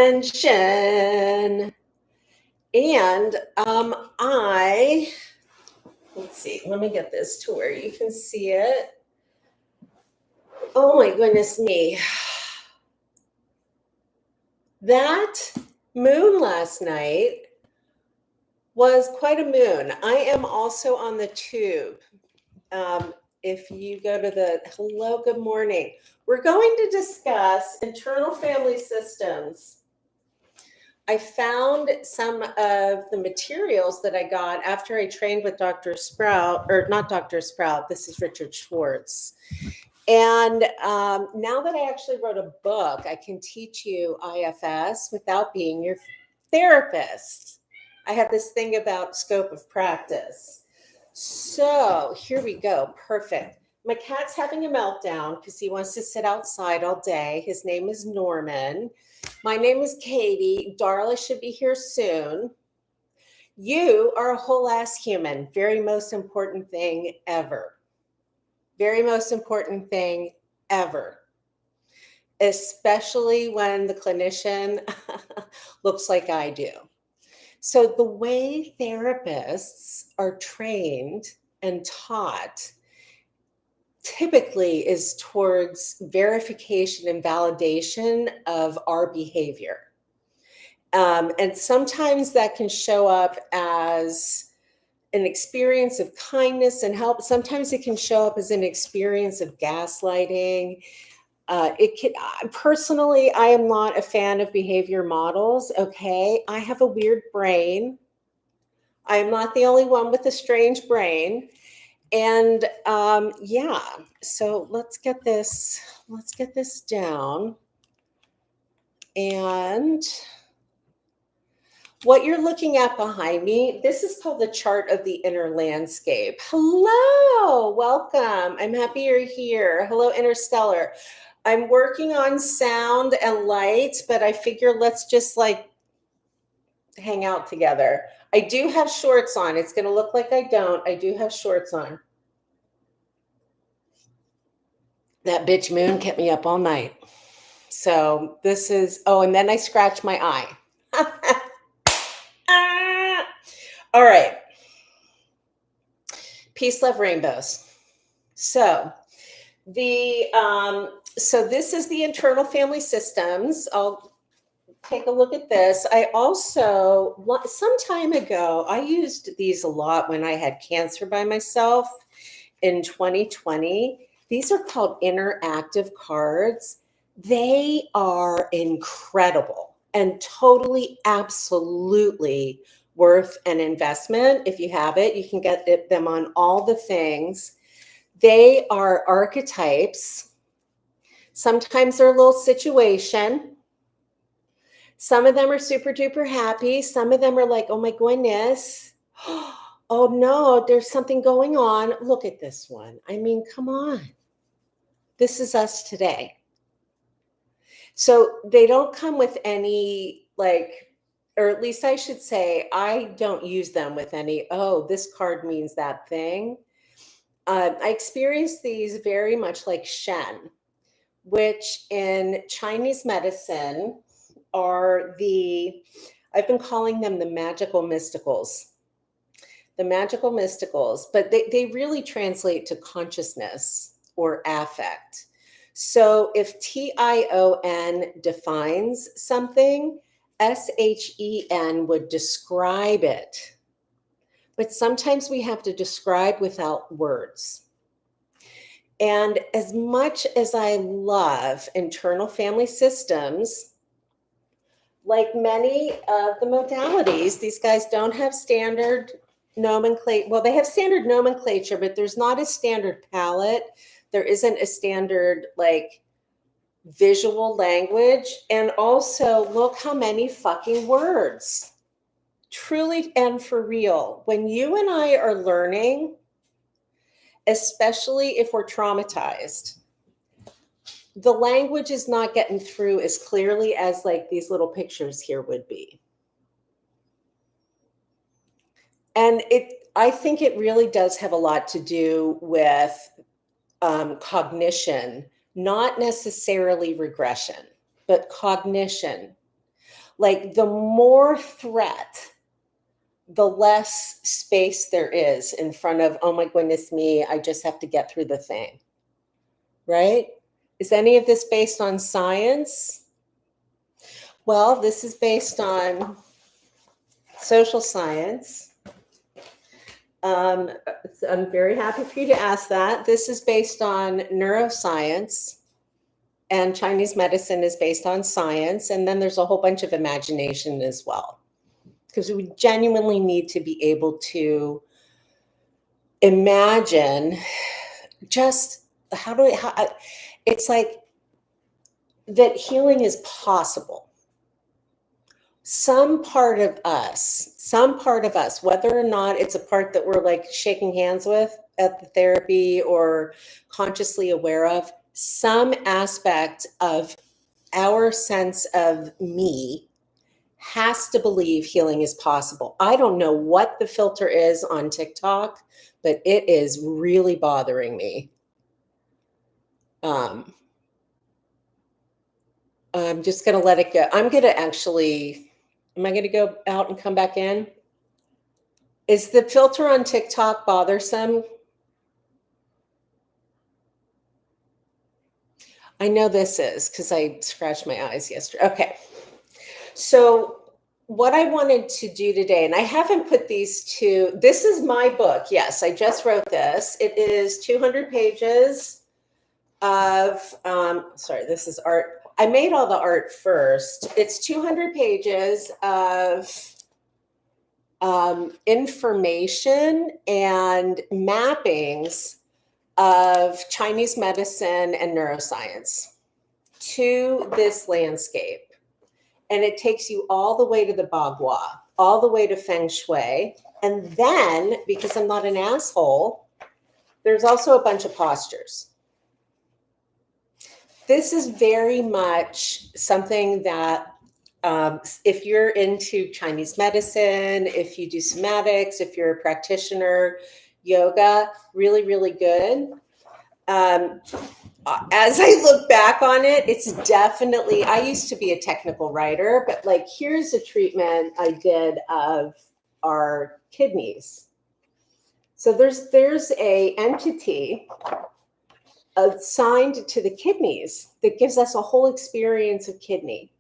and Shen. And let's see, let me get this to where you can see it. Oh my goodness me. That moon last night was quite a moon. I am also on the tube. If you go to the hello, good morning. We're going to discuss internal family systems. I found some of the materials that I got after I trained with Dr. Sprout, or not Dr. Sprout, this is Richard Schwartz. And now that I actually wrote a book, I can teach you IFS without being your therapist. I have this thing about scope of practice. So here we go. Perfect. My cat's having a meltdown because he wants to sit outside all day. His name is Norman. My name is Katie. Darla should be here soon. You are a whole ass human. Very most important thing ever. Very most important thing ever. Especially when the clinician looks like I do. So the way therapists are trained and taught typically is towards verification and validation of our behavior. And sometimes that can show up as an experience of kindness and help. Sometimes it can show up as an experience of gaslighting. Personally, I am not a fan of behavior models. Okay. I have a weird brain. I am not the only one with a strange brain. And yeah, so let's get this down. And what you're looking at behind me, this is called the chart of the inner landscape. Hello, welcome. I'm happy you're here. Hello, Interstellar. I'm working on sound and light, but I figure let's just like hang out together. I do have shorts on. It's going to look like I don't. I do have shorts on. That bitch moon kept me up all night. So this is, oh, and then I scratched my eye. All right. Peace, love, rainbows. So so this is the internal family systems. I'll take a look at this. I also, some time ago, I used these a lot when I had cancer by myself in 2020. These are called interactive cards. They are incredible and totally, absolutely worth an investment. If you have it, you can get them on all the things. They are archetypes. Sometimes they're a little situation. Some of them are super duper happy. Some of them are like, oh my goodness. Oh no, there's something going on. Look at this one. I mean, come on. This is us today. So they don't come with any or at least I should say, I don't use them with any, oh, this card means that thing. I experienced these very much like Shen, which in Chinese medicine are I've been calling them the magical mysticals. The magical mysticals, but they really translate to consciousness or affect. So if TION defines something, SHEN would describe it. But sometimes we have to describe without words. And as much as I love internal family systems, like many of the modalities, these guys don't have standard nomenclature. Well, they have standard nomenclature, but there's not a standard palette. There isn't a standard visual language. And also, look how many fucking words. Truly and for real. When you and I are learning, especially if we're traumatized, the language is not getting through as clearly as these little pictures here would be. And I think it really does have a lot to do with cognition, not necessarily regression, but cognition. Like the more threat, the less space there is in front of, oh my goodness me, I just have to get through the thing, right? Is any of this based on science? Well, this is based on social science. I'm very happy for you to ask that. This is based on neuroscience, and Chinese medicine is based on science. And then there's a whole bunch of imagination as well, because we genuinely need to be able to imagine just it's like that healing is possible. Some part of us, whether or not it's a part that we're like shaking hands with at the therapy or consciously aware of, some aspect of our sense of me has to believe healing is possible. I don't know what the filter is on TikTok, but it is really bothering me. I'm just going to let it go. I'm going to actually... Am I going to go out and come back in? Is the filter on TikTok bothersome? I know this is because I scratched my eyes yesterday. Okay. So what I wanted to do today, and I haven't put these two, this is my book. Yes, I just wrote this. It is 200 pages of, sorry, this is art. I made all the art first. It's 200 pages of information and mappings of Chinese medicine and neuroscience to this landscape. And it takes you all the way to the Bagua, all the way to Feng Shui. And then, because I'm not an asshole, there's also a bunch of postures. This is very much something that if you're into Chinese medicine, if you do somatics, if you're a practitioner, yoga, really, really good. As I look back on it, it's definitely, I used to be a technical writer, but like here's a treatment I did of our kidneys. So there's a entity assigned to the kidneys that gives us a whole experience of kidney.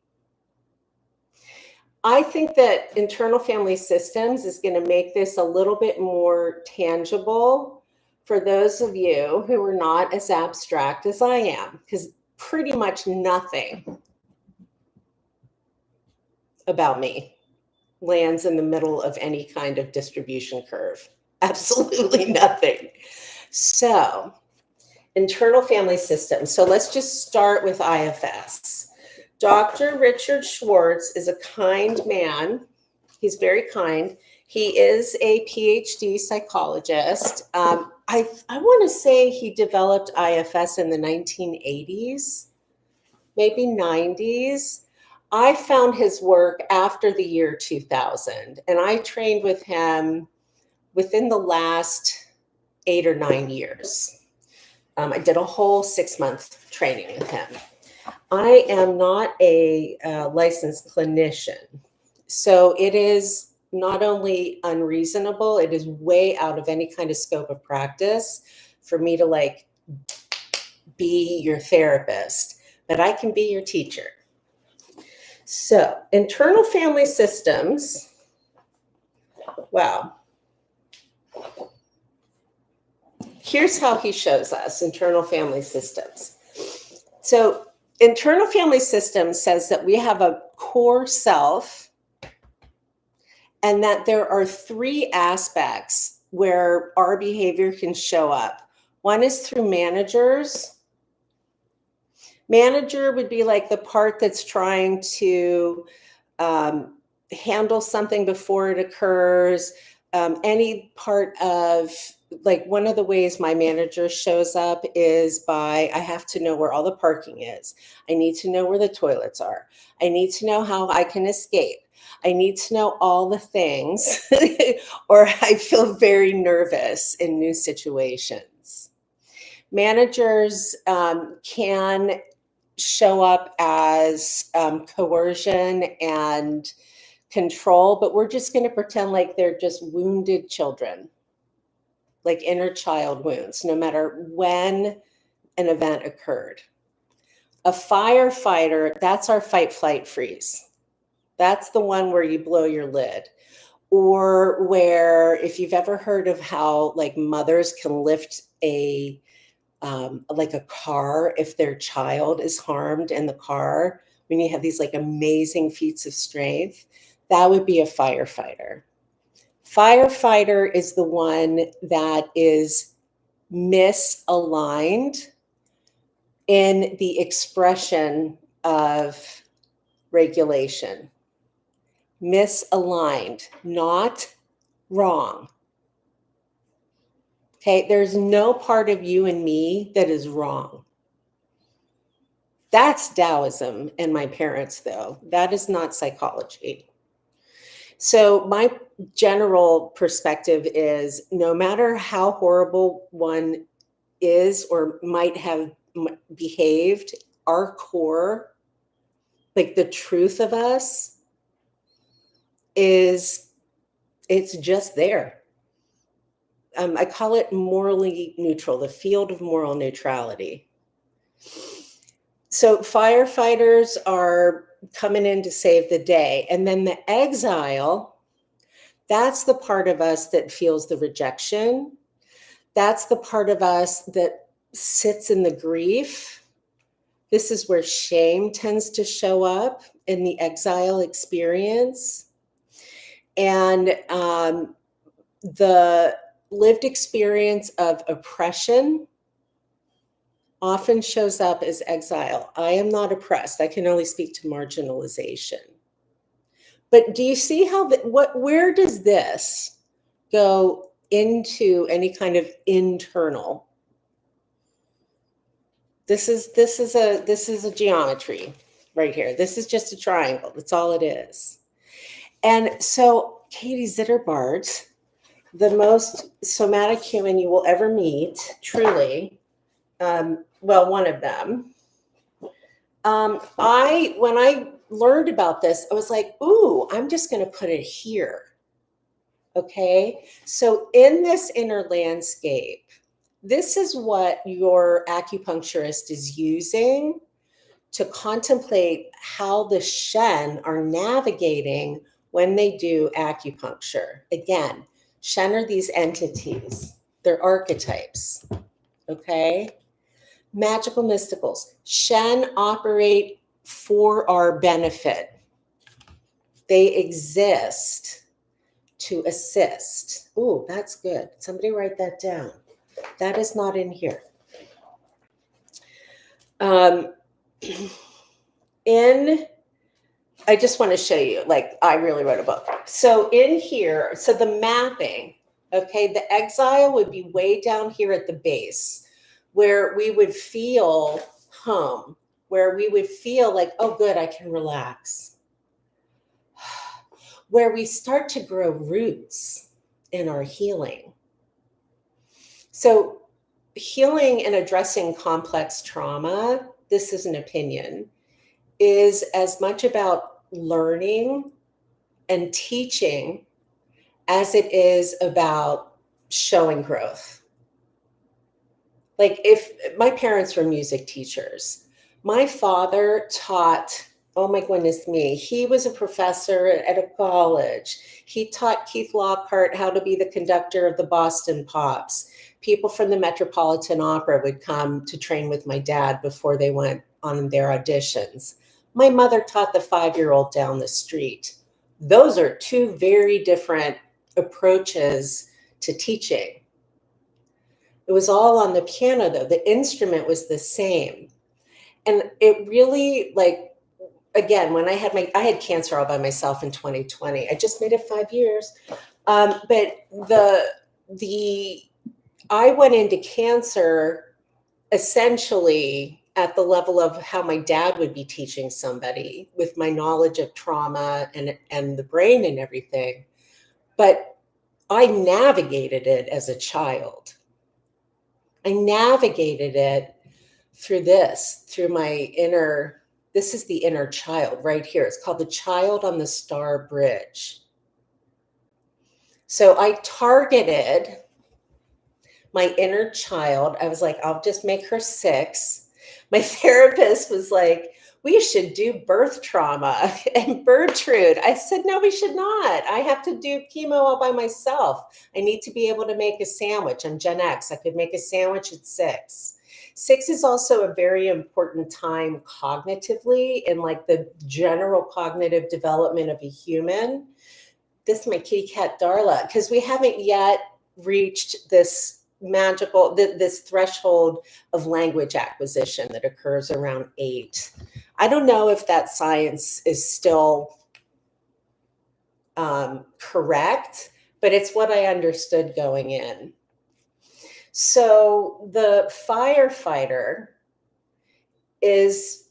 I think that internal family systems is going to make this a little bit more tangible for those of you who are not as abstract as I am, because pretty much nothing about me lands in the middle of any kind of distribution curve. Absolutely nothing. So internal family systems. So let's just start with IFS. Dr. Richard Schwartz is a kind man. He's very kind. He is a PhD psychologist. I want to say he developed IFS in the 1980s, maybe 90s. I found his work after the year 2000, and I trained with him within the last 8 or 9 years. I did a whole 6-month training with him. I am not a licensed clinician, so it is not only unreasonable, it is way out of any kind of scope of practice for me to like be your therapist, but I can be your teacher. So internal family systems, wow. Here's how he shows us internal family systems. So internal family systems says that we have a core self and that there are 3 aspects where our behavior can show up. One is through managers. Manager would be like the part that's trying to handle something before it occurs. Any part of, like one of the ways my manager shows up is by, I have to know where all the parking is. I need to know where the toilets are. I need to know how I can escape. I need to know all the things, or I feel very nervous in new situations. Managers can show up as coercion and control, but we're just going to pretend like they're just wounded children, like inner child wounds, no matter when an event occurred. A firefighter, that's our fight, flight, freeze. That's the one where you blow your lid. Or where, if you've ever heard of how like mothers can lift like a car if their child is harmed in the car, when you have these like amazing feats of strength, that would be a firefighter. Firefighter is the one that is misaligned in the expression of regulation. Misaligned, not wrong. Okay, there's no part of you and me that is wrong. That's Taoism and my parents, though. That is not psychology. So my general perspective is no matter how horrible one is or might have behaved, our core, like the truth of us, it's just there. I call it morally neutral, the field of moral neutrality. So firefighters are coming in to save the day. And then the exile, that's the part of us that feels the rejection. That's the part of us that sits in the grief. This is where shame tends to show up in the exile experience. And the lived experience of oppression often shows up as exile. I am not oppressed. I can only speak to marginalization. But do you see how where does this go into any kind of internal? This is a geometry right here. This is just a triangle. That's all it is. And so Katie Zitterbart, the most somatic human you will ever meet, truly, well, one of them. When I learned about this, I was like, ooh, I'm just going to put it here. Okay. So in this inner landscape, this is what your acupuncturist is using to contemplate how the Shen are navigating when they do acupuncture. Again, Shen are these entities, they're archetypes. Okay. Magical mysticals. Shen operate for our benefit. They exist to assist. Ooh, that's good. Somebody write that down. That is not in here. I just want to show you, like, I really wrote a book. So in here, so the mapping, okay, the exile would be way down here at the base where we would feel home, where we would feel like, oh, good, I can relax. Where we start to grow roots in our healing. So healing and addressing complex trauma, this is an opinion, is as much about learning and teaching as it is about showing growth. Like if my parents were music teachers, my father taught, oh my goodness me, he was a professor at a college. He taught Keith Lockhart how to be the conductor of the Boston Pops. People from the Metropolitan Opera would come to train with my dad before they went on their auditions. My mother taught the 5-year-old down the street. Those are two very different approaches to teaching. It was all on the piano, though. The instrument was the same. And it really, like, again, when I had cancer all by myself in 2020. I just made it 5 years. But I went into cancer essentially at the level of how my dad would be teaching somebody with my knowledge of trauma and the brain and everything. But I navigated it as a child. I navigated it through this, through my inner, this is the inner child right here. It's called the child on the star bridge. So I targeted my inner child. I was like, I'll just make her 6. My therapist was like, we should do birth trauma and Gertrude. I said, no, we should not. I have to do chemo all by myself. I need to be able to make a sandwich. I'm Gen X. I could make a sandwich at 6. 6 is also a very important time cognitively in like the general cognitive development of a human. This is my kitty cat Darla, because we haven't yet reached this magical, this threshold of language acquisition that occurs around 8. I don't know if that science is still correct, but it's what I understood going in. So the firefighter is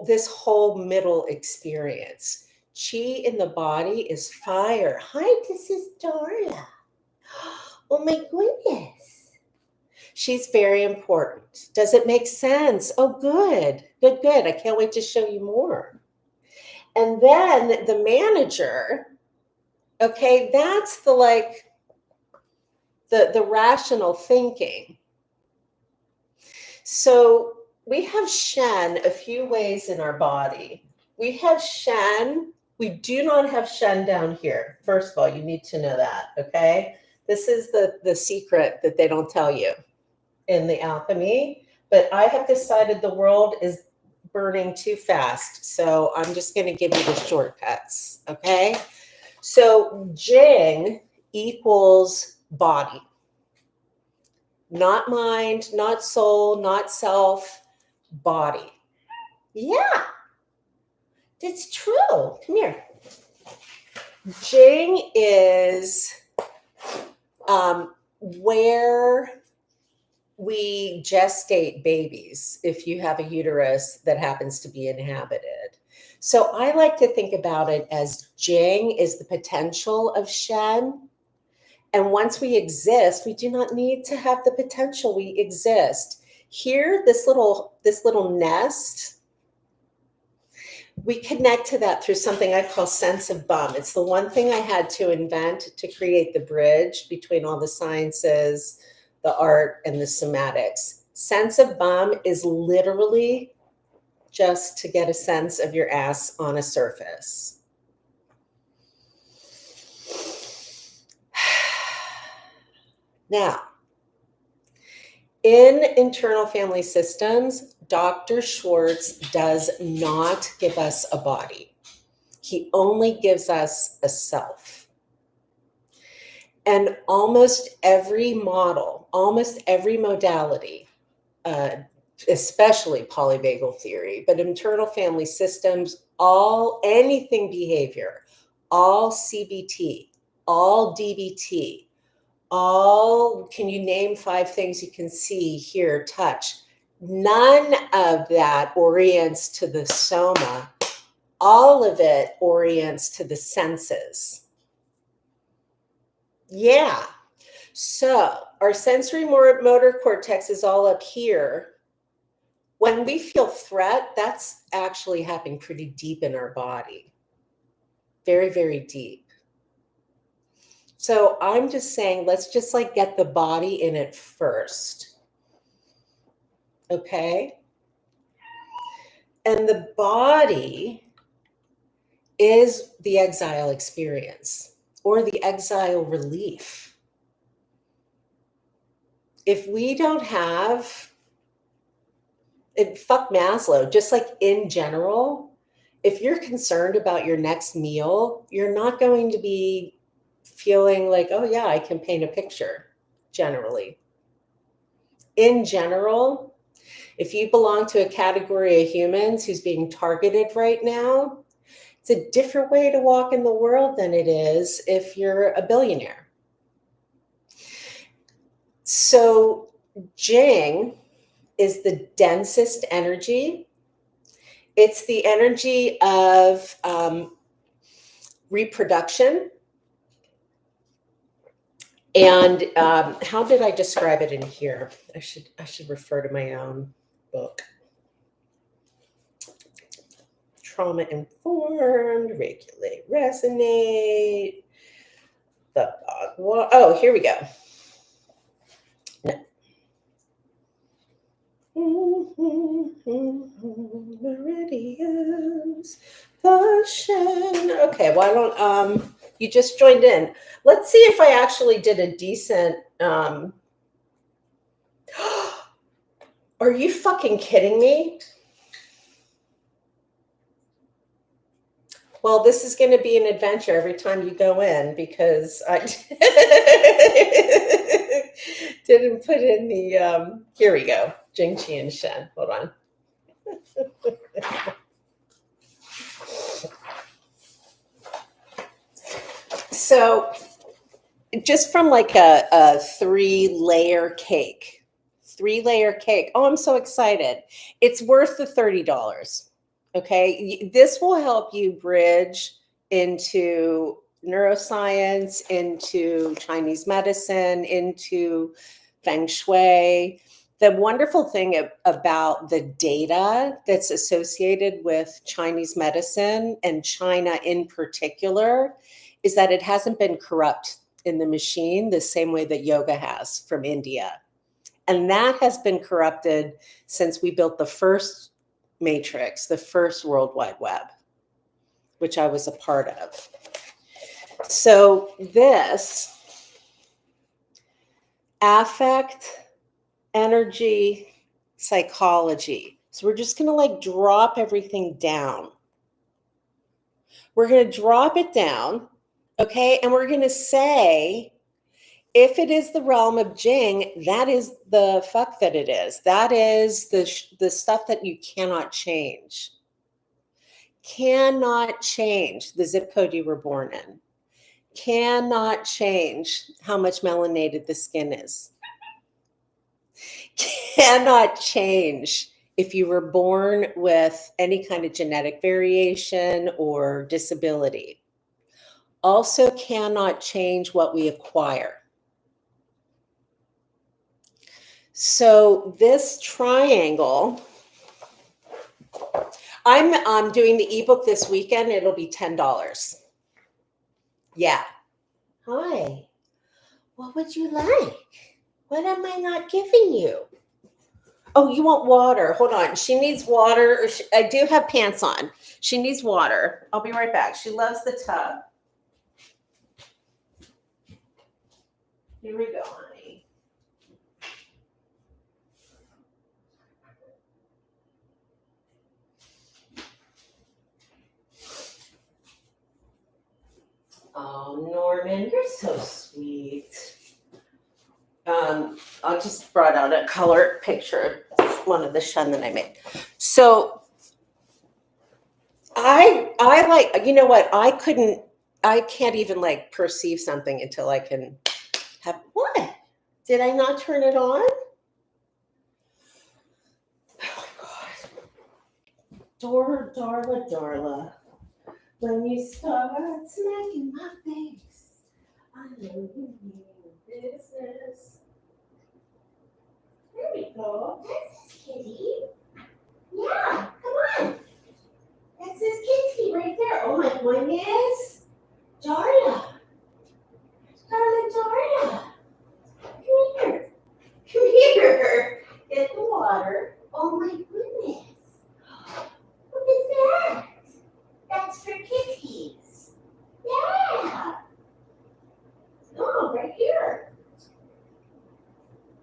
this whole middle experience. Chi in the body is fire. Hi, this is Darla. Oh my goodness. She's very important. Does it make sense? Oh, good, good, good. I can't wait to show you more. And then the manager, okay, that's the like, the rational thinking. So we have Shen a few ways in our body. We have Shen. We do not have Shen down here. First of all, you need to know that, okay? This is the secret that they don't tell you in the alchemy. But I have decided the world is burning too fast. So I'm just going to give you the shortcuts, okay? So Jing equals body. Not mind, not soul, not self, body. Yeah, that's true. Come here. Jing is where we gestate babies if you have a uterus that happens to be inhabited. So I like to think about it as Jing is the potential of Shen. And once we exist, we do not need to have the potential. We exist. Here, this little nest, we connect to that through something I call sense of bum. It's the one thing I had to invent to create the bridge between all the sciences, the art, and the somatics. Sense of bum is literally just to get a sense of your ass on a surface. Now, in internal family systems, Dr. Schwartz does not give us a body. He only gives us a self. And almost every model, almost every modality, especially polyvagal theory, but internal family systems, anything behavior, all CBT, all DBT, can you name 5 things you can see, hear, touch? None of that orients to the soma. All of it orients to the senses. Yeah. So our sensory motor cortex is all up here. When we feel threat, that's actually happening pretty deep in our body. Very, very deep. So I'm just saying, let's just like get the body in it first. Okay? And the body is the exile experience or the exile relief. If we don't have, fuck Maslow, just like in general, if you're concerned about your next meal, you're not going to be feeling like, oh yeah, I can paint a picture, generally. In general, if you belong to a category of humans who's being targeted right now, it's a different way to walk in the world than it is if you're a billionaire. So Jing is the densest energy. It's the energy of reproduction. And how did I describe it in here? I should refer to my own. book. Trauma informed, regulate, resonate. The dog. Oh, here we go. Meridians, the Shen. Okay, why don't you just joined in? Let's see if I actually did a decent. Are you fucking kidding me? Well, this is going to be an adventure every time you go in because I didn't put in the. Here we go. Jing, and Shen. Hold on. So, just from like a 3-layer cake. 3-layer cake. Oh, I'm so excited. It's worth the $30. Okay. This will help you bridge into neuroscience, into Chinese medicine, into Feng Shui. The wonderful thing about the data that's associated with Chinese medicine and China in particular is that it hasn't been corrupt in the machine the same way that yoga has from India. And that has been corrupted since we built the first matrix, the first World Wide Web, which I was a part of. So this affect, energy, psychology. So we're just going to like drop everything down. We're going to drop it down, okay? And we're going to say, if it is the realm of Jing, that is the fuck that it is. That is the stuff that you cannot change. Cannot change the zip code you were born in. Cannot change how much melanated the skin is. Cannot change if you were born with any kind of genetic variation or disability. Also cannot change what we acquire. So this triangle, I'm doing the ebook this weekend. It'll be $10. Yeah. Hi. What would you like? What am I not giving you? Oh, you want water? Hold on. She needs water. I do have pants on. She needs water. I'll be right back. She loves the tub. Here we go, honey. Oh, Norman, you're so sweet. I just brought out a color picture, one of the Shen that I made. So I like, you know what? I can't even like perceive something until I can have, what? Did I not turn it on? Oh my God. Darla. When you start smacking my face, I know you mean business. There we go. That's his kitty. Yeah, come on. That's his kitty right there. Oh my goodness. Darla. Darla. Come here. Come here. Get the water. Oh my goodness. What is that? That's for kitties. Yeah. Oh, right here.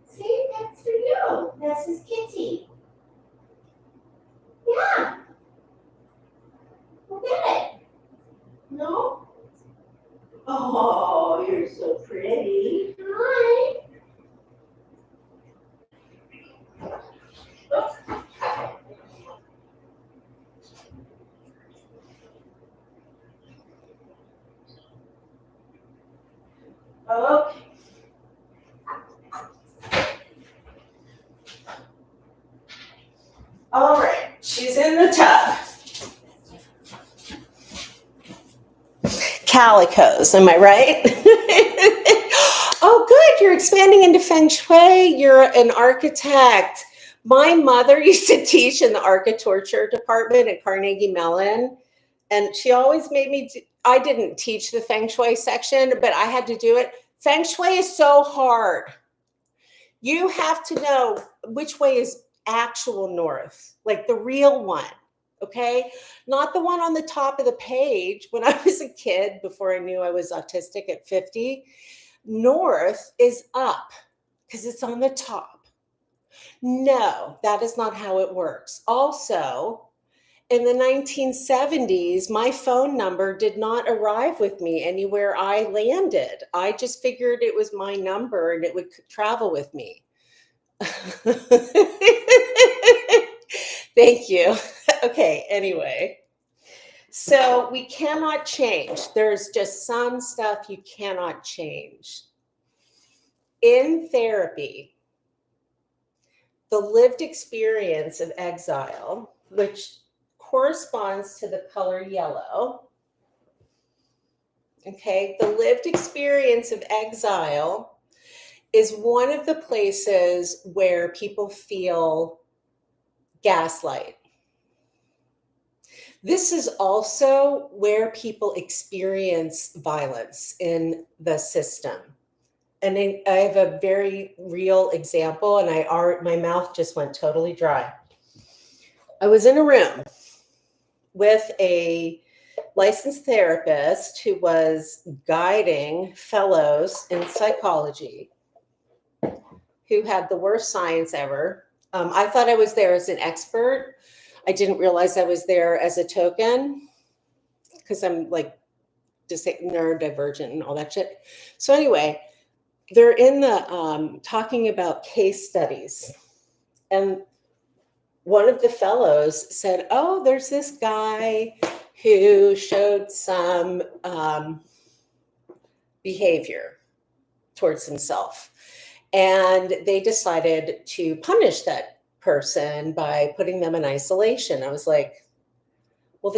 See, that's for you. That's his kitty. Yeah. Look at it. No? Oh, you're so pretty. Hi. Okay. All right, she's in the tub. Calicos, am I right? Oh, good. You're expanding into Feng Shui. You're an architect. My mother used to teach in the architecture department at Carnegie Mellon, and she always made me do, I didn't teach the feng shui section, but I had to do it. Feng shui is so hard. You have to know which way is actual north, like the real one, okay? Not the one on the top of the page. When I was a kid, before I knew I was autistic at 50, north is up because it's on the top. No, that is not how it works. Also, in the 1970s, my phone number did not arrive with me anywhere I landed. I just figured it was my number and it would travel with me. Thank you. Okay, anyway. So we cannot change. There's just some stuff you cannot change. In therapy, the lived experience of exile, which corresponds to the color yellow. Okay, the lived experience of exile is one of the places where people feel gaslight. This is also where people experience violence in the system. And I have a very real example, and my mouth just went totally dry. I was in a room with a licensed therapist who was guiding fellows in psychology who had the worst science ever. I thought I was there as an expert. I didn't realize I was there as a token because I'm like just neurodivergent and all that shit. So anyway, they're in the talking about case studies. And one of the fellows said, oh, there's this guy who showed some behavior towards himself. And they decided to punish that person by putting them in isolation. I was like, well,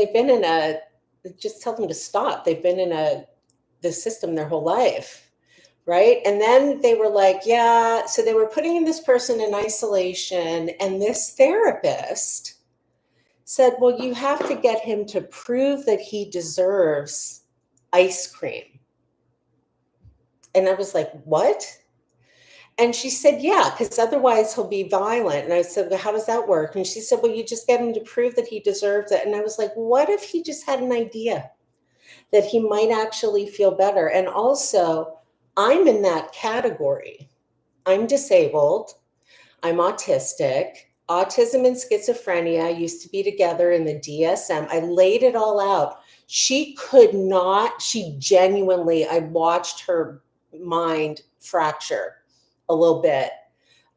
just tell them to stop. They've been in the system their whole life, right? And then they were like, yeah, so they were putting this person in isolation, and this therapist said, well, you have to get him to prove that he deserves ice cream. And I was like, what? And she said, yeah, because otherwise he'll be violent. And I said, well, how does that work? And she said, well, you just get him to prove that he deserves it. And I was like, what if he just had an idea that he might actually feel better? And also, I'm in that category. I'm disabled. I'm autistic. Autism and schizophrenia used to be together in the DSM. I laid it all out. She genuinely, I watched her mind fracture a little bit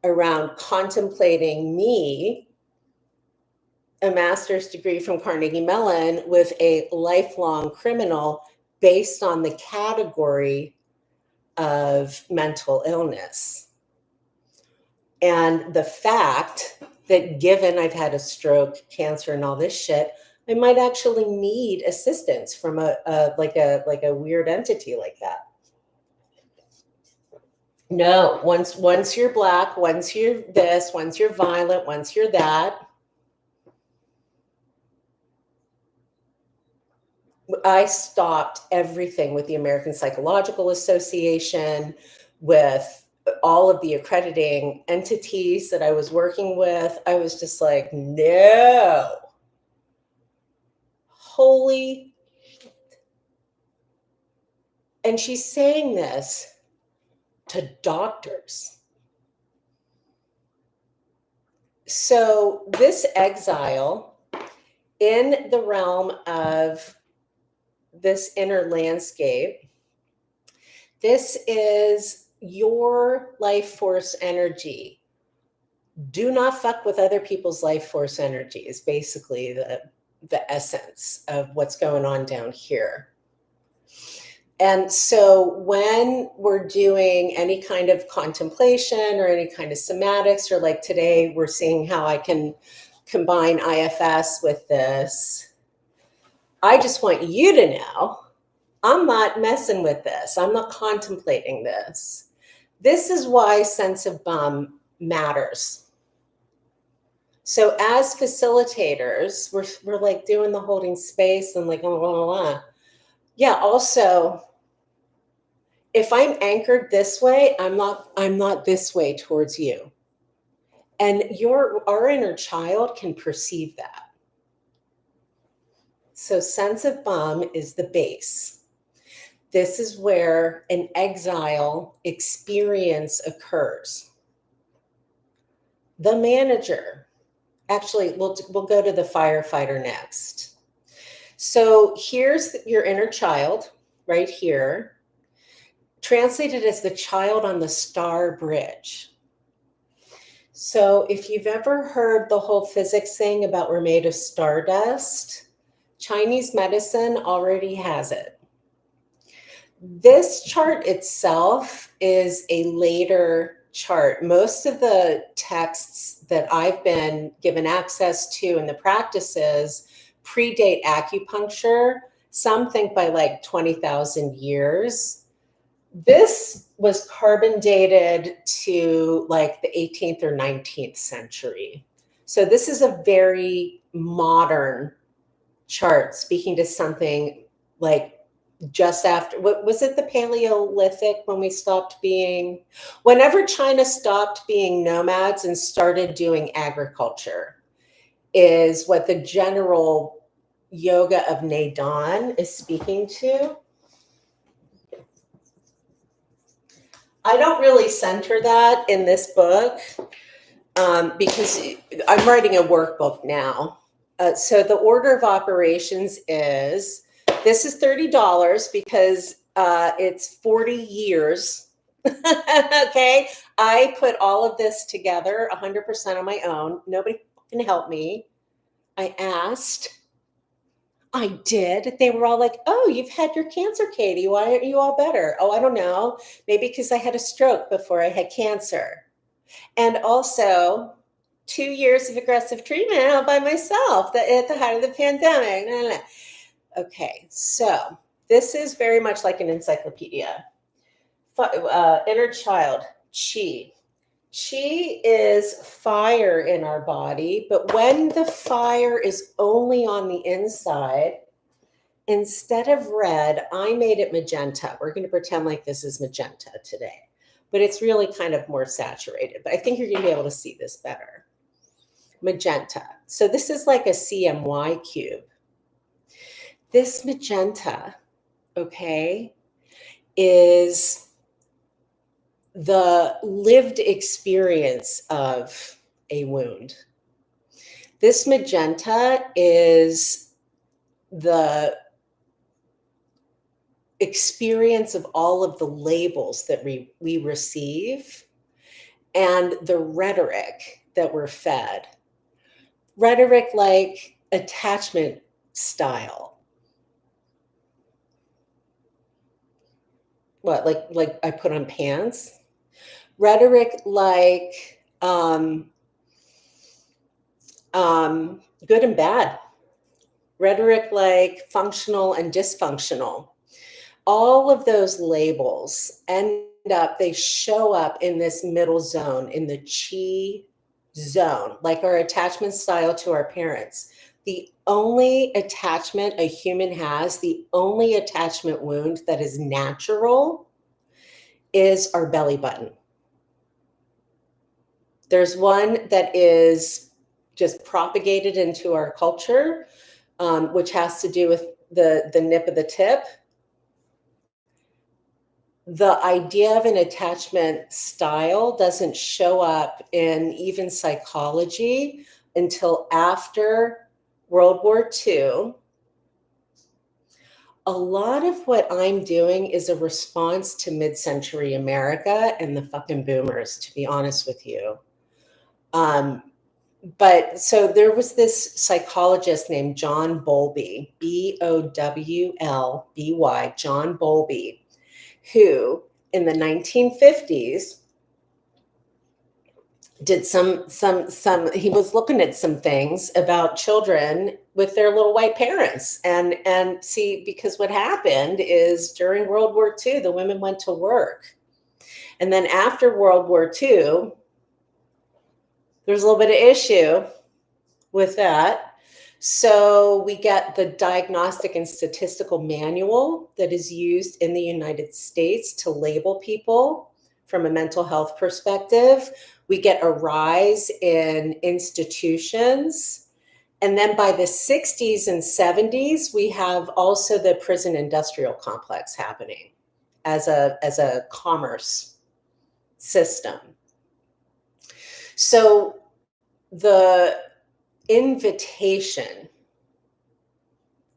around contemplating me, a master's degree from Carnegie Mellon, with a lifelong criminal based on the category of mental illness. And the fact that given I've had a stroke, cancer, and all this shit, I might actually need assistance from a weird entity like that. No, once you're Black, once you're this, once you're violent, once you're that. I stopped everything with the American Psychological Association, with all of the accrediting entities that I was working with. I was just like, no. Holy shit. And she's saying this to doctors. So this exile in the realm of this inner landscape, this is your life force energy. Do not fuck with other people's life force energy is basically the essence of what's going on down here. And so when we're doing any kind of contemplation or any kind of somatics, or like today, we're seeing how I can combine IFS with this. I just want you to know, I'm not messing with this. I'm not contemplating this. This is why sense of matters. So as facilitators, we're like doing the holding space and like, blah, blah, blah, blah. Yeah, also, if I'm anchored this way, I'm not this way towards you. And our inner child can perceive that. So sense of bum is the base. This is where an exile experience occurs. The manager. Actually, we'll go to the firefighter next. So here's your inner child right here, translated as the child on the star bridge. So if you've ever heard the whole physics thing about we're made of stardust, Chinese medicine already has it. This chart itself is a later chart. Most of the texts that I've been given access to in the practices predate acupuncture. Some think by like 20,000 years. This was carbon dated to like the 18th or 19th century. So this is a very modern chart, speaking to something like just after, what was it, the Paleolithic, when we stopped being, whenever China stopped being nomads and started doing agriculture, is what the general yoga of Neidan is speaking to. I don't really center that in this book because I'm writing a workbook now. So the order of operations is, this is $30 because it's 40 years. Okay. I put all of this together 100% on my own. Nobody can help me. I asked. I did. They were all like, oh, you've had your cancer, Katie. Why aren't you all better? Oh, I don't know. Maybe because I had a stroke before I had cancer. And also 2 years of aggressive treatment all by myself at the height of the pandemic. Okay, so this is very much like an encyclopedia. Inner child, chi. Chi is fire in our body, but when the fire is only on the inside, instead of red, I made it magenta. We're going to pretend like this is magenta today, but it's really kind of more saturated. But I think you're going to be able to see this better. Magenta. So this is like a CMY cube. This magenta, okay, is the lived experience of a wound. This magenta is the experience of all of the labels that we receive and the rhetoric that we're fed. Rhetoric like attachment style. What, like I put on pants? Rhetoric like good and bad. Rhetoric like functional and dysfunctional. All of those labels they show up in this middle zone, in the chi zone, like our attachment style to our parents. The only attachment a human has, the only attachment wound that is natural is our belly button. There's one that is just propagated into our culture, which has to do with the nip of the tip. The idea of an attachment style doesn't show up in even psychology until after World War II. A lot of what I'm doing is a response to mid-century America and the fucking boomers, to be honest with you. But so there was this psychologist named John Bowlby, Bowlby, John Bowlby, who in the 1950s did some he was looking at some things about children with their little white parents, and see, because what happened is during World War II, the women went to work, and then after World War II, there was a little bit of issue with that. So we get the Diagnostic and Statistical Manual that is used in the United States to label people from a mental health perspective. We get a rise in institutions. And then by the 60s and 70s, we have also the prison industrial complex happening as a commerce system. So the invitation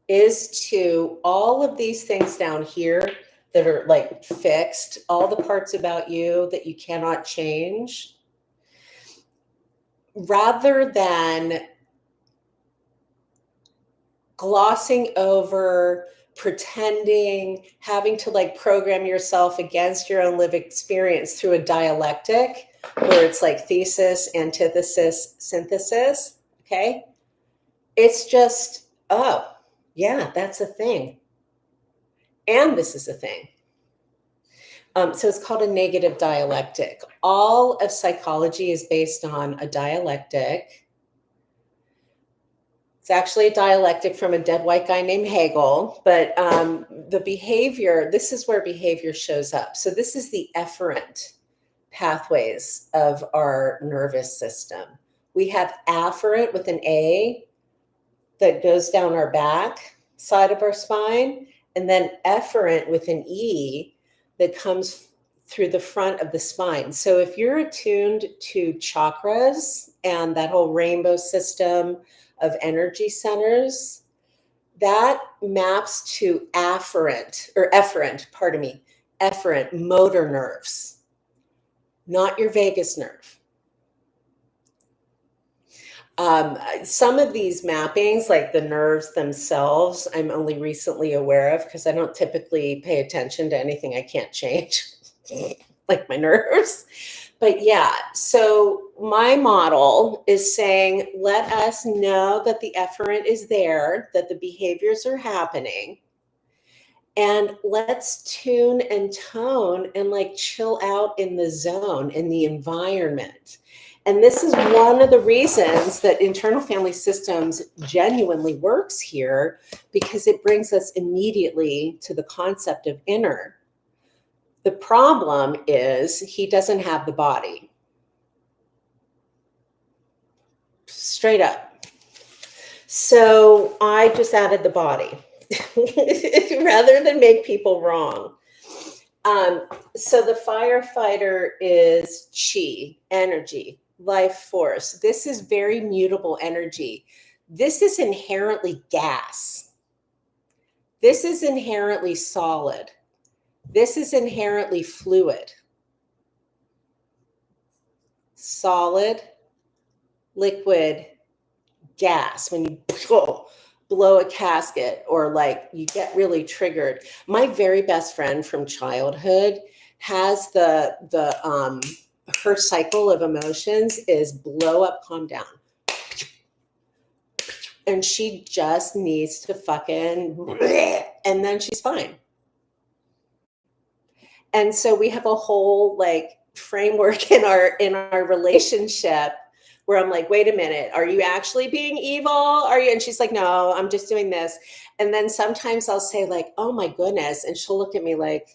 is to all of these things down here that are like fixed, all the parts about you that you cannot change, rather than glossing over, pretending, having to like program yourself against your own lived experience through a dialectic where it's like thesis, antithesis, synthesis. Okay. It's just, oh, yeah, that's a thing. And this is a thing. So it's called a negative dialectic. All of psychology is based on a dialectic. It's actually a dialectic from a dead white guy named Hegel, but the behavior, this is where behavior shows up. So this is the efferent pathways of our nervous system. We have afferent with an A that goes down our back side of our spine, and then efferent with an E that comes through the front of the spine. So if you're attuned to chakras and that whole rainbow system of energy centers, that maps to efferent motor nerves, not your vagus nerve. Some of these mappings, like the nerves themselves, I'm only recently aware of because I don't typically pay attention to anything I can't change, like my nerves. But yeah, so my model is saying, let us know that the efferent is there, that the behaviors are happening, and let's tune and tone and like chill out in the zone, in the environment. And this is one of the reasons that internal family systems genuinely works here, because it brings us immediately to the concept of inner. The problem is he doesn't have the body. Straight up. So I just added the body rather than make people wrong. So the firefighter is chi, energy, life force. This is very mutable energy. This is inherently gas. This is inherently solid. This is inherently fluid. Solid, liquid, gas. When you blow a casket or like you get really triggered. My very best friend from childhood has her cycle of emotions is blow up, calm down. And she just needs to fucking, and then she's fine. And so we have a whole like framework in our relationship where I'm like, wait a minute, are you actually being evil? Are you? And she's like, no, I'm just doing this. And then sometimes I'll say like, oh my goodness. And she'll look at me like,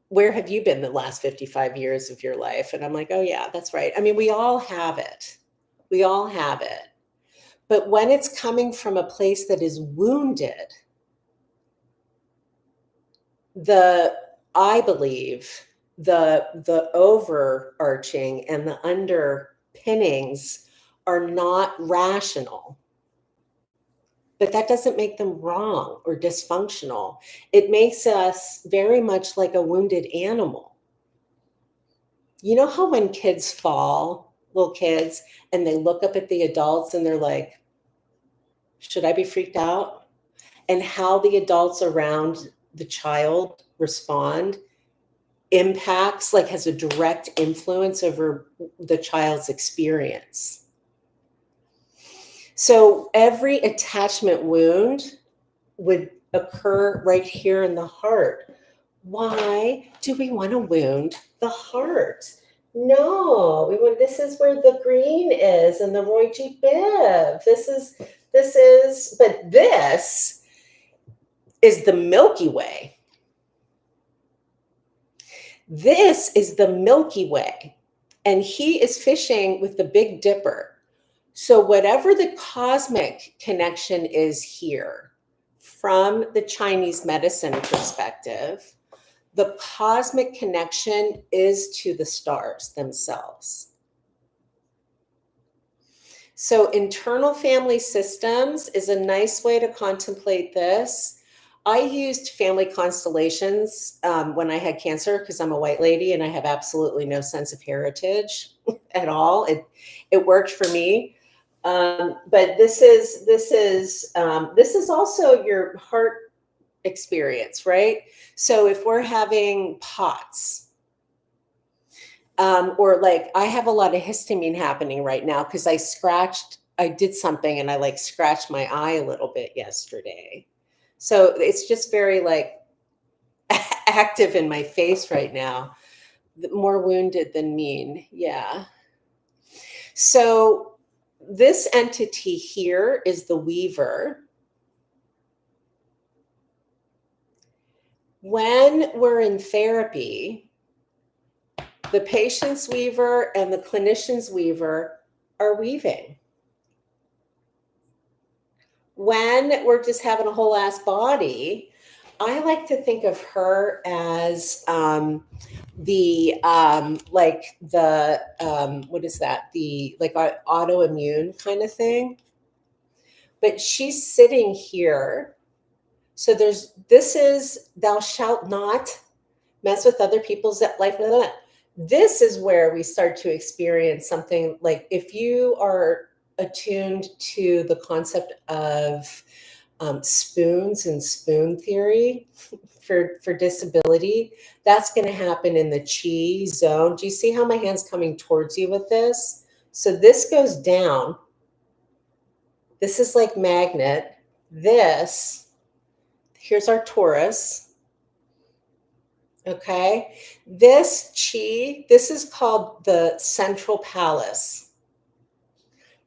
where have you been the last 55 years of your life? And I'm like, oh yeah, that's right. I mean, we all have it. We all have it. But when it's coming from a place that is wounded, I believe the overarching and the underpinnings are not rational. But that doesn't make them wrong or dysfunctional. It makes us very much like a wounded animal. You know how when kids fall, little kids, and they look up at the adults and they're like, should I be freaked out? And how the adults around the child respond impacts, like has a direct influence over the child's experience. So every attachment wound would occur right here in the heart. Why do we want to wound the heart? No, we want, this is where the green is and the Roy G. Biv. But this is the Milky Way. This is the Milky Way. And he is fishing with the Big Dipper. So whatever the cosmic connection is here, from the Chinese medicine perspective, the cosmic connection is to the stars themselves. So internal family systems is a nice way to contemplate this. I used family constellations when I had cancer because I'm a white lady and I have absolutely no sense of heritage at all. It worked for me. But this is also your heart experience, right? So if we're having POTS, or like I have a lot of histamine happening right now because I did something and I like scratched my eye a little bit yesterday. So it's just very like active in my face right now. More wounded than mean. Yeah. So this entity here is the weaver. When we're in therapy, the patient's weaver and the clinician's weaver are weaving. When we're just having a whole ass body, I like to think of her as what is that? The like autoimmune kind of thing. But she's sitting here. So this is thou shalt not mess with other people's life. Blah, blah, blah. This is where we start to experience something like if you are attuned to the concept of spoons and spoon theory for disability, that's going to happen in the chi zone. Do you see how my hand's coming towards you with this? So this goes down. This is like magnet. Here's our torus. Okay. This chi, this is called the central palace.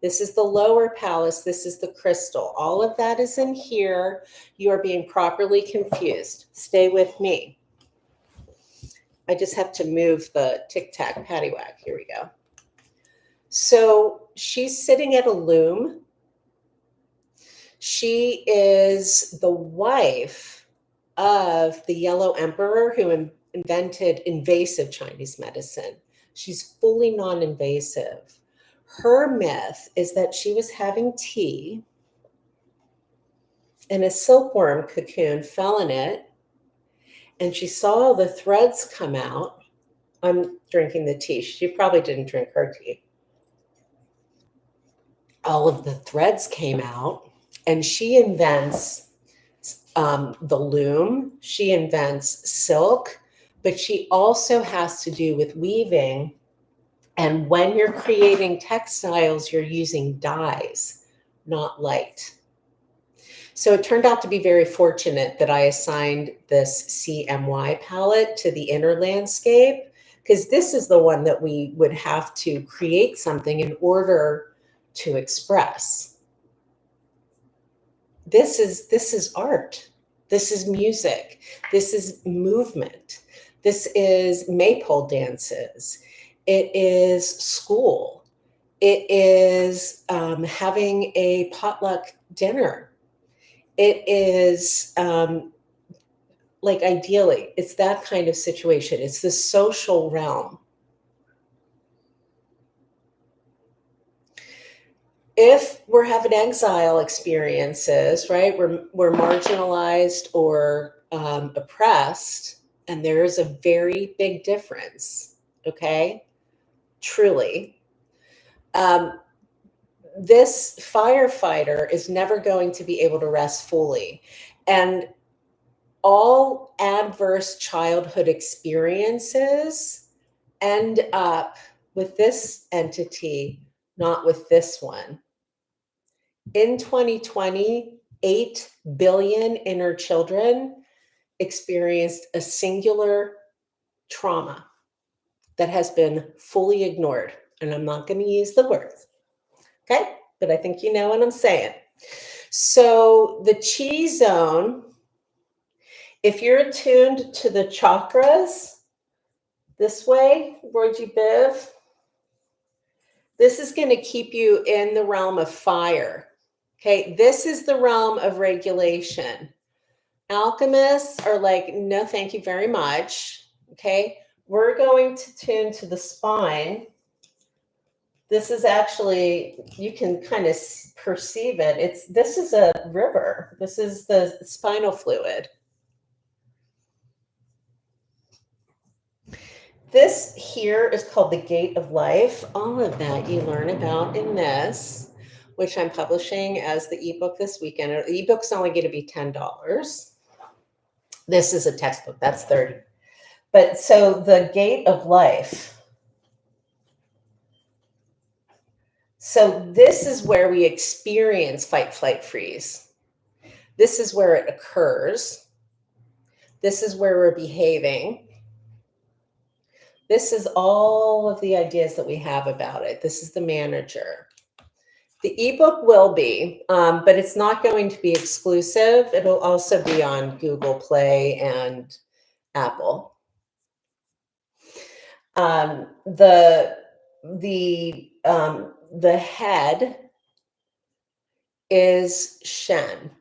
This is the lower palace. This is the crystal. All of that is in here. You are being properly confused. Stay with me. I just have to move the tic-tac paddywhack. Here we go. So she's sitting at a loom. She is the wife of the Yellow Emperor who invented invasive Chinese medicine. She's fully non-invasive. Her myth is that she was having tea and a silkworm cocoon fell in it, and she saw the threads come out. I'm drinking the tea. She probably didn't drink her tea. All of the threads came out, and she invents the loom. She invents silk, but she also has to do with weaving. And when you're creating textiles, you're using dyes, not light. So it turned out to be very fortunate that I assigned this CMY palette to the inner landscape, because this is the one that we would have to create something in order to express. This is art. This is music. This is movement. This is maypole dances. It is school. It is having a potluck dinner. It is like ideally, it's that kind of situation. It's the social realm. If we're having exile experiences, right, we're marginalized or oppressed, and there is a very big difference, okay, truly. This firefighter is never going to be able to rest fully. And all adverse childhood experiences end up with this entity, not with this one. In 2020, 8 billion inner children experienced a singular trauma. that has been fully ignored. And I'm not going to use the words, okay? But I think you know what I'm saying. So the chi zone, if you're attuned to the chakras this way, Roji Biv, this is going to keep you in the realm of fire. Okay, this is the realm of regulation. Alchemists are like, no, thank you very much. Okay, we're going to tune to the spine. This is actually, you can kind of perceive it. This is a river. This is the spinal fluid. This here is called the Gate of Life. All of that you learn about in this, which I'm publishing as the ebook this weekend. The ebook's only going to be $10. This is a textbook, that's $30. But so the Gate of Life. So this is where we experience fight, flight, freeze. This is where it occurs. This is where we're behaving. This is all of the ideas that we have about it. This is the manager. The ebook will be, but it's not going to be exclusive. It'll also be on Google Play and Apple. The head is Shen.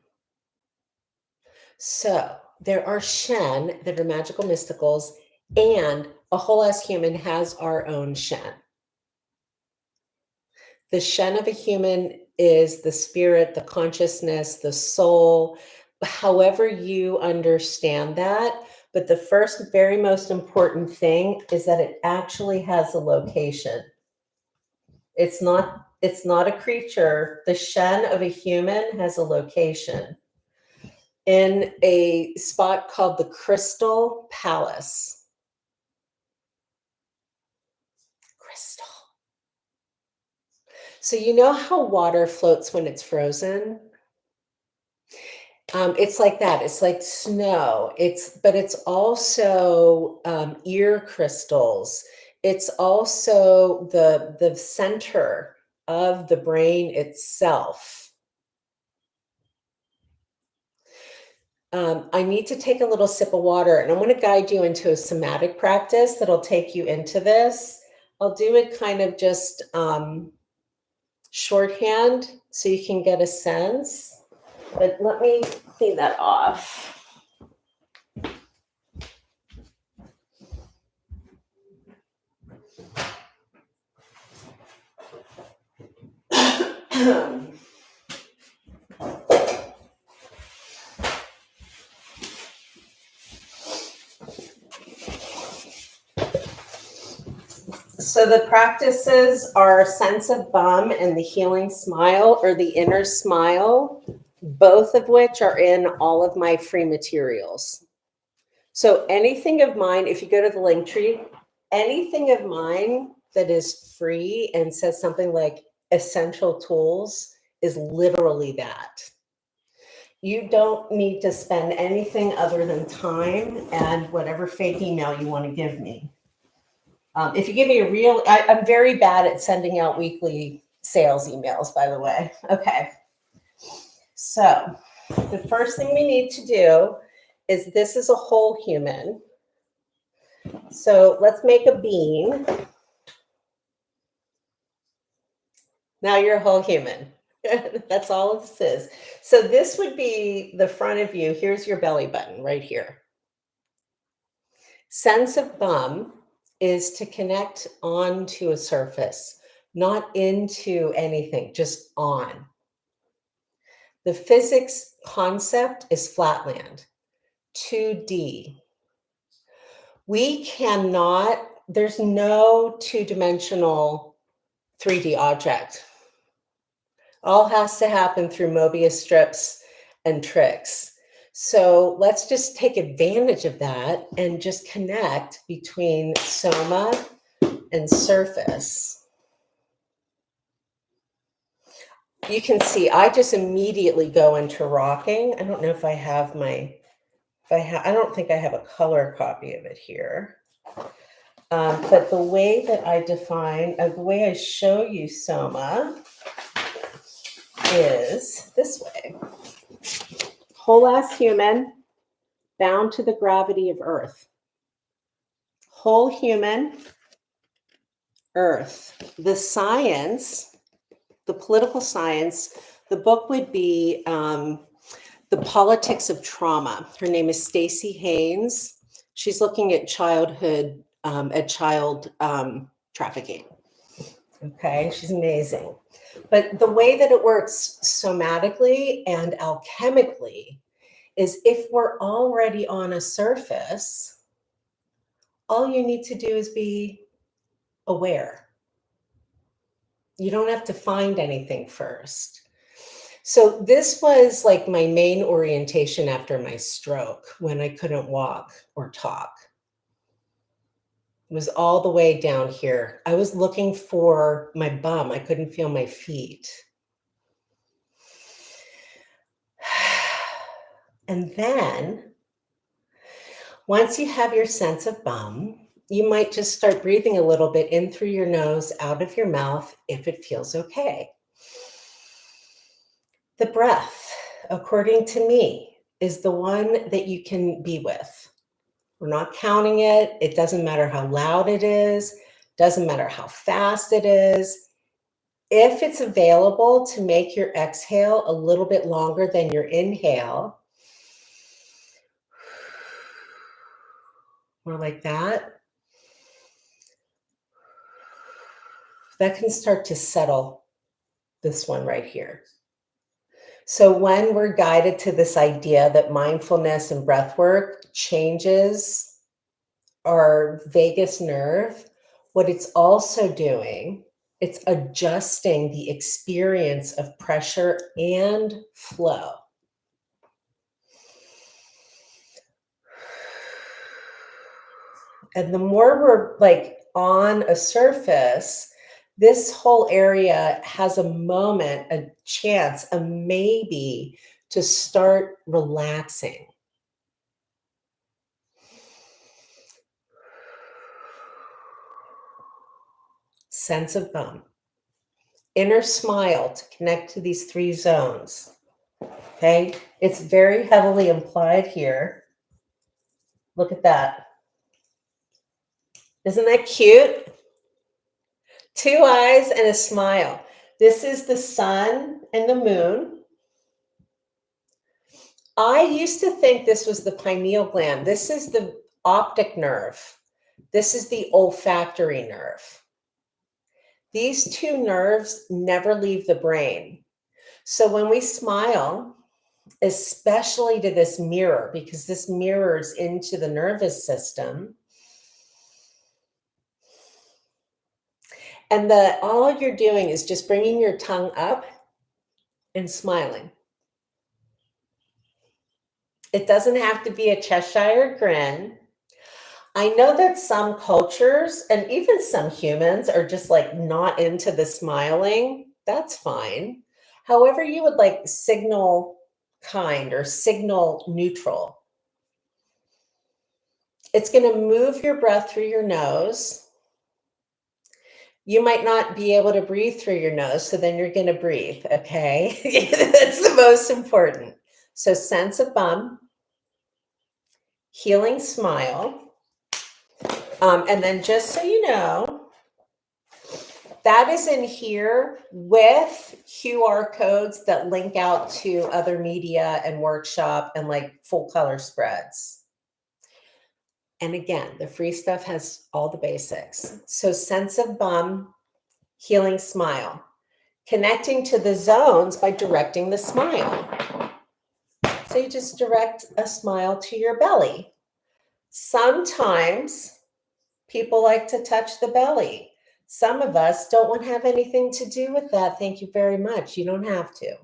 So there are Shen that are magical mysticals, and a whole ass human has our own Shen. The Shen of a human is the spirit, the consciousness, the soul, however you understand that. But the first, very most important thing is that it actually has a location. It's not a creature. The Shen of a human has a location in a spot called the Crystal Palace. Crystal. So you know how water floats when it's frozen? It's like that. It's like snow. But it's also ear crystals. It's also the center of the brain itself. I need to take a little sip of water, and I'm going to guide you into a somatic practice that'll take you into this. I'll do it kind of just shorthand so you can get a sense, but let me clean that off. So the practices are sense of bum and the healing smile, or the inner smile, both of which are in all of my free materials. So anything of mine, if you go to the link tree, anything of mine that is free and says something like essential tools is literally that. You don't need to spend anything other than time and whatever fake email you want to give me. If you give me a real, I'm very bad at sending out weekly sales emails, by the way. Okay. So the first thing we need to do is, this is a whole human. So let's make a bean. Now you're a whole human. That's all this is. So this would be the front of you. Here's your belly button right here. Sense of bum is to connect onto a surface, not into anything, just on. The physics concept is flatland, 2D. We cannot, there's no two-dimensional 3D object. All has to happen through Mobius strips and tricks. So let's just take advantage of that and just connect between soma and surface. You can see I just immediately go into rocking. I don't know if I have I don't think I have a color copy of it here. But the way that I define, the way I show you soma is this way. Whole ass human, bound to the gravity of earth. Whole human, earth. The science, the political science, the book would be The Politics of Trauma. Her name is Stacey Haynes. She's looking at childhood, child trafficking. Okay, she's amazing. But the way that it works somatically and alchemically is if we're already on a surface, all you need to do is be aware. You don't have to find anything first. So this was like my main orientation after my stroke when I couldn't walk or talk. It was all the way down here. I was looking for my bum. I couldn't feel my feet. And then once you have your sense of bum, you might just start breathing a little bit in through your nose, out of your mouth, if it feels okay. The breath, according to me, is the one that you can be with. We're not counting it. It doesn't matter how loud it is. Doesn't matter how fast it is. If it's available to make your exhale a little bit longer than your inhale, more like that, that can start to settle this one right here. So when we're guided to this idea that mindfulness and breath work changes our vagus nerve, what it's also doing, it's adjusting the experience of pressure and flow. And the more we're like on a surface, this whole area has a moment, a chance, a maybe to start relaxing. Sense of bum. Inner smile to connect to these three zones. Okay, it's very heavily implied here. Look at that. Isn't that cute? 2 eyes and a smile. This is the sun and the moon. I used to think this was the pineal gland. This is the optic nerve. This is the olfactory nerve. These two nerves never leave the brain. So when we smile, especially to this mirror, because this mirrors into the nervous system, and all you're doing is just bringing your tongue up and smiling. It doesn't have to be a Cheshire grin. I know that some cultures and even some humans are just like not into the smiling. That's fine. However, you would like signal kind or signal neutral. It's going to move your breath through your nose. You might not be able to breathe through your nose, so then you're going to breathe, okay? That's the most important. So sense of bum, healing smile. And then just so you know, that is in here with QR codes that link out to other media and workshop and like full color spreads. And again, the free stuff has all the basics. So sense of bum, healing smile, connecting to the zones by directing the smile. So you just direct a smile to your belly. Sometimes people like to touch the belly. Some of us don't want to have anything to do with that. Thank you very much. You don't have to.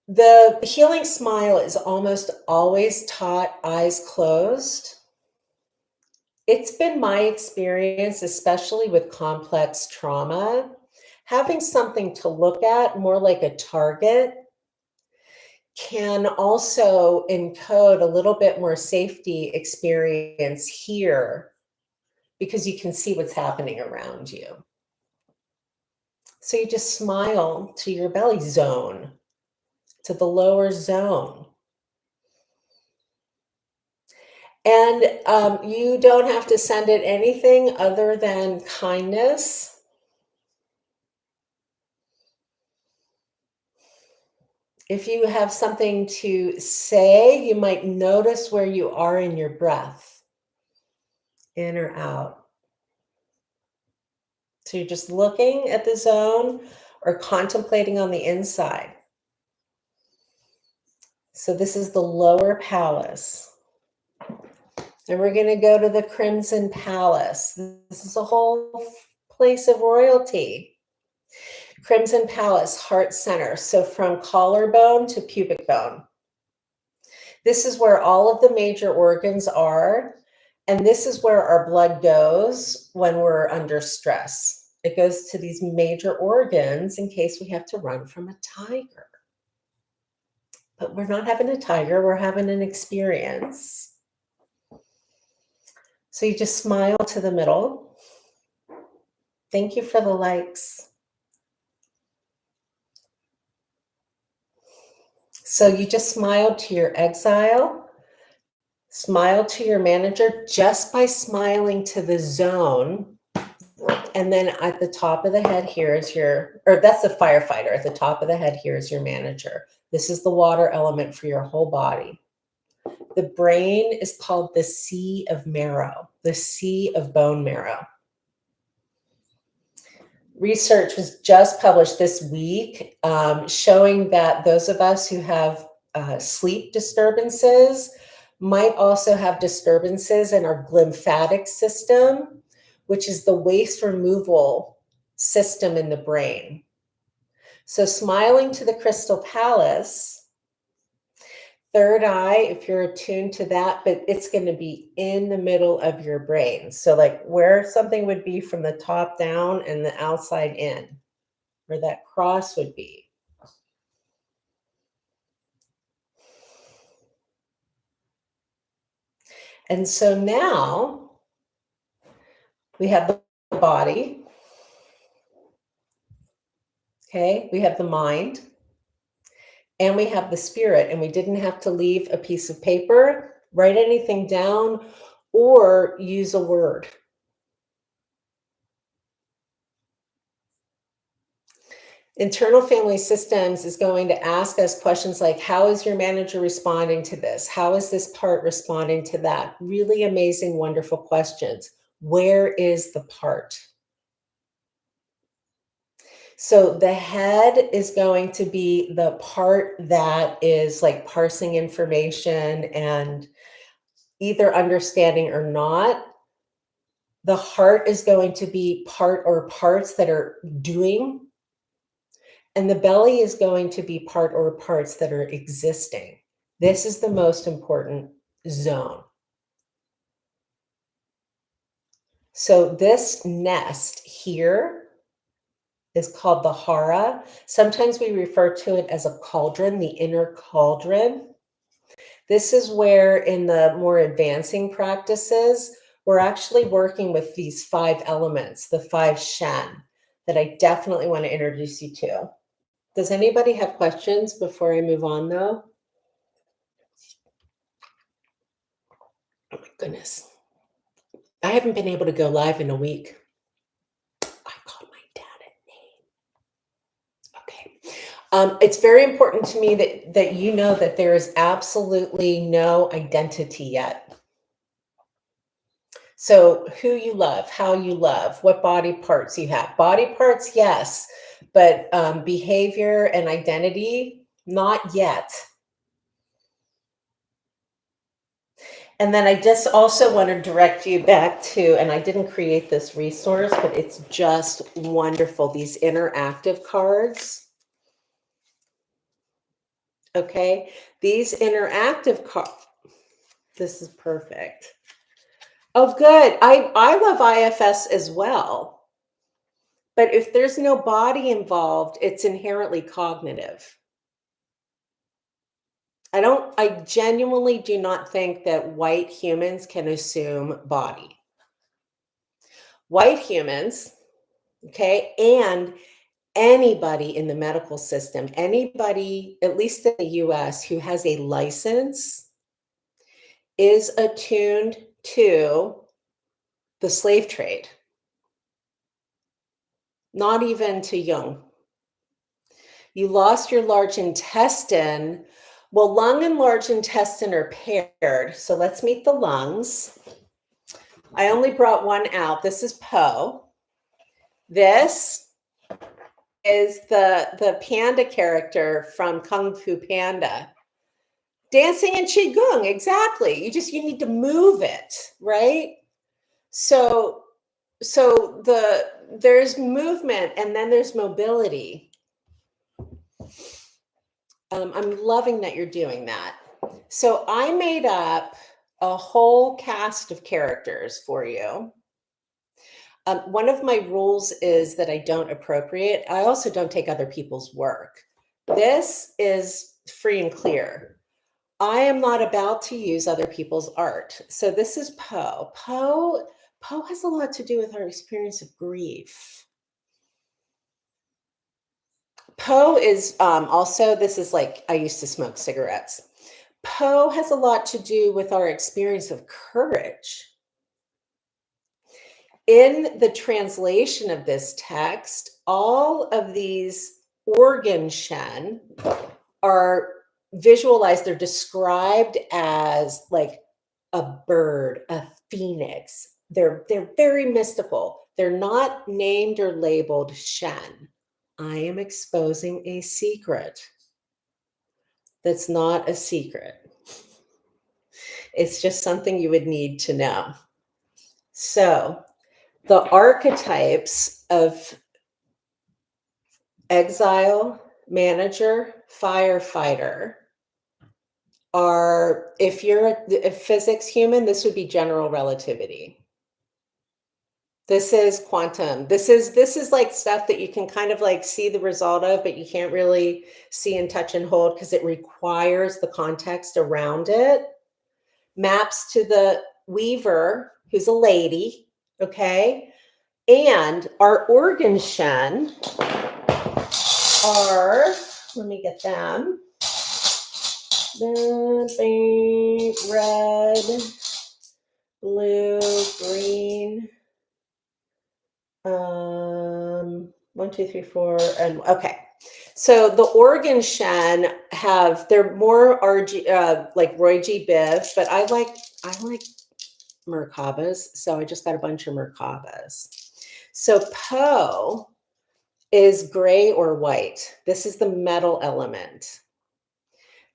The healing smile is almost always taught eyes closed. It's been my experience, especially with complex trauma, having something to look at, more like a target, can also encode a little bit more safety experience here because you can see what's happening around you. So you just smile to your belly zone, to the lower zone. And you don't have to send it anything other than kindness. If you have something to say, you might notice where you are in your breath, in or out. So you're just looking at the zone or contemplating on the inside. So this is the lower palace. And we're going to go to the Crimson Palace. This is a whole place of royalty. Crimson Palace, heart center. So from collarbone to pubic bone. This is where all of the major organs are. And this is where our blood goes when we're under stress. It goes to these major organs in case we have to run from a tiger. But we're not having a tiger, we're having an experience. So you just smile to the middle. Thank you for the likes. So you just smile to your exile, smile to your manager just by smiling to the zone. And then at the top of the head here is your, or that's the firefighter. At the top of the head here is your manager. This is the water element for your whole body. The brain is called the sea of marrow, the sea of bone marrow. Research was just published this week showing that those of us who have sleep disturbances might also have disturbances in our lymphatic system, which is the waste removal system in the brain. So smiling to the Crystal Palace, third eye, if you're attuned to that, but it's going to be in the middle of your brain. So like where something would be from the top down and the outside in, where that cross would be. And so now we have the body. Okay, we have the mind. And we have the spirit, and we didn't have to leave a piece of paper, write anything down, or use a word. Internal family systems is going to ask us questions like, how is your manager responding to this? How is this part responding to that? Really amazing, wonderful questions. Where is the part? So the head is going to be the part that is like parsing information and either understanding or not. The heart is going to be part or parts that are doing. And the belly is going to be part or parts that are existing. This is the most important zone. So this nest here is called the hara. Sometimes we refer to it as a cauldron, the inner cauldron. This is where in the more advancing practices, we're actually working with these 5 elements, the 5 Shen, that I definitely want to introduce you to. Does anybody have questions before I move on though? Oh my goodness. I haven't been able to go live in a week. I called my dad at name. Okay. It's very important to me that you know that there is absolutely no identity yet. So who you love, how you love, what body parts you have. Body parts, yes, but behavior and identity, not yet. And then I just also want to direct you back to, and I didn't create this resource, but it's just wonderful, these interactive cards. Okay, these interactive cards, this is perfect. Oh, good. I love IFS as well. But if there's no body involved, it's inherently cognitive. I genuinely do not think that white humans can assume body. White humans, okay, and anybody in the medical system, anybody, at least in the US, who has a license is attuned to the slave trade, not even to Jung. You lost your large intestine. Well, lung and large intestine are paired. So let's meet the lungs. I only brought one out. This is Poe. This is the panda character from Kung Fu Panda. Dancing in Qigong, exactly. You need to move it, right? So there's movement and then there's mobility. I'm loving that you're doing that. So I made up a whole cast of characters for you. One of my rules is that I don't appropriate. I also don't take other people's work. This is free and clear. I am not about to use other people's art. So this is Poe. Poe has a lot to do with our experience of grief. Poe is also, this is like, I used to smoke cigarettes. Poe has a lot to do with our experience of courage. In the translation of this text, all of these organ Shen are visualized, they're described as like a bird, a phoenix. They're very mystical. They're not named or labeled Shen. I am exposing a secret that's not a secret. It's just something you would need to know. So the archetypes of Exile, Manager, Firefighter are, if you're a physics human, this would be general relativity. This is quantum. This is like stuff that you can kind of like see the result of, but you can't really see and touch and hold because it requires the context around it. Maps to the weaver, who's a lady, okay? And our organ Shen are, let me get them. Red, blue, green. 1, 2, 3, 4, and okay. So the organ Shen they're more RG, like Roy G. Biv, but I like Merkabas, so I just got a bunch of Merkabas. So Poe is gray or white. This is the metal element.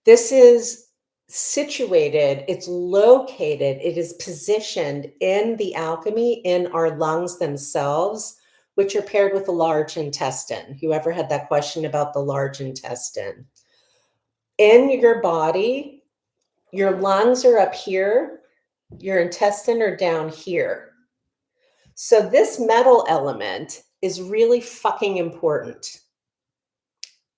This is situated, it's located, it is positioned in the alchemy in our lungs themselves, which are paired with the large intestine. Whoever had that question about the large intestine. In your body, your lungs are up here, your intestine are down here. So this metal element is really fucking important.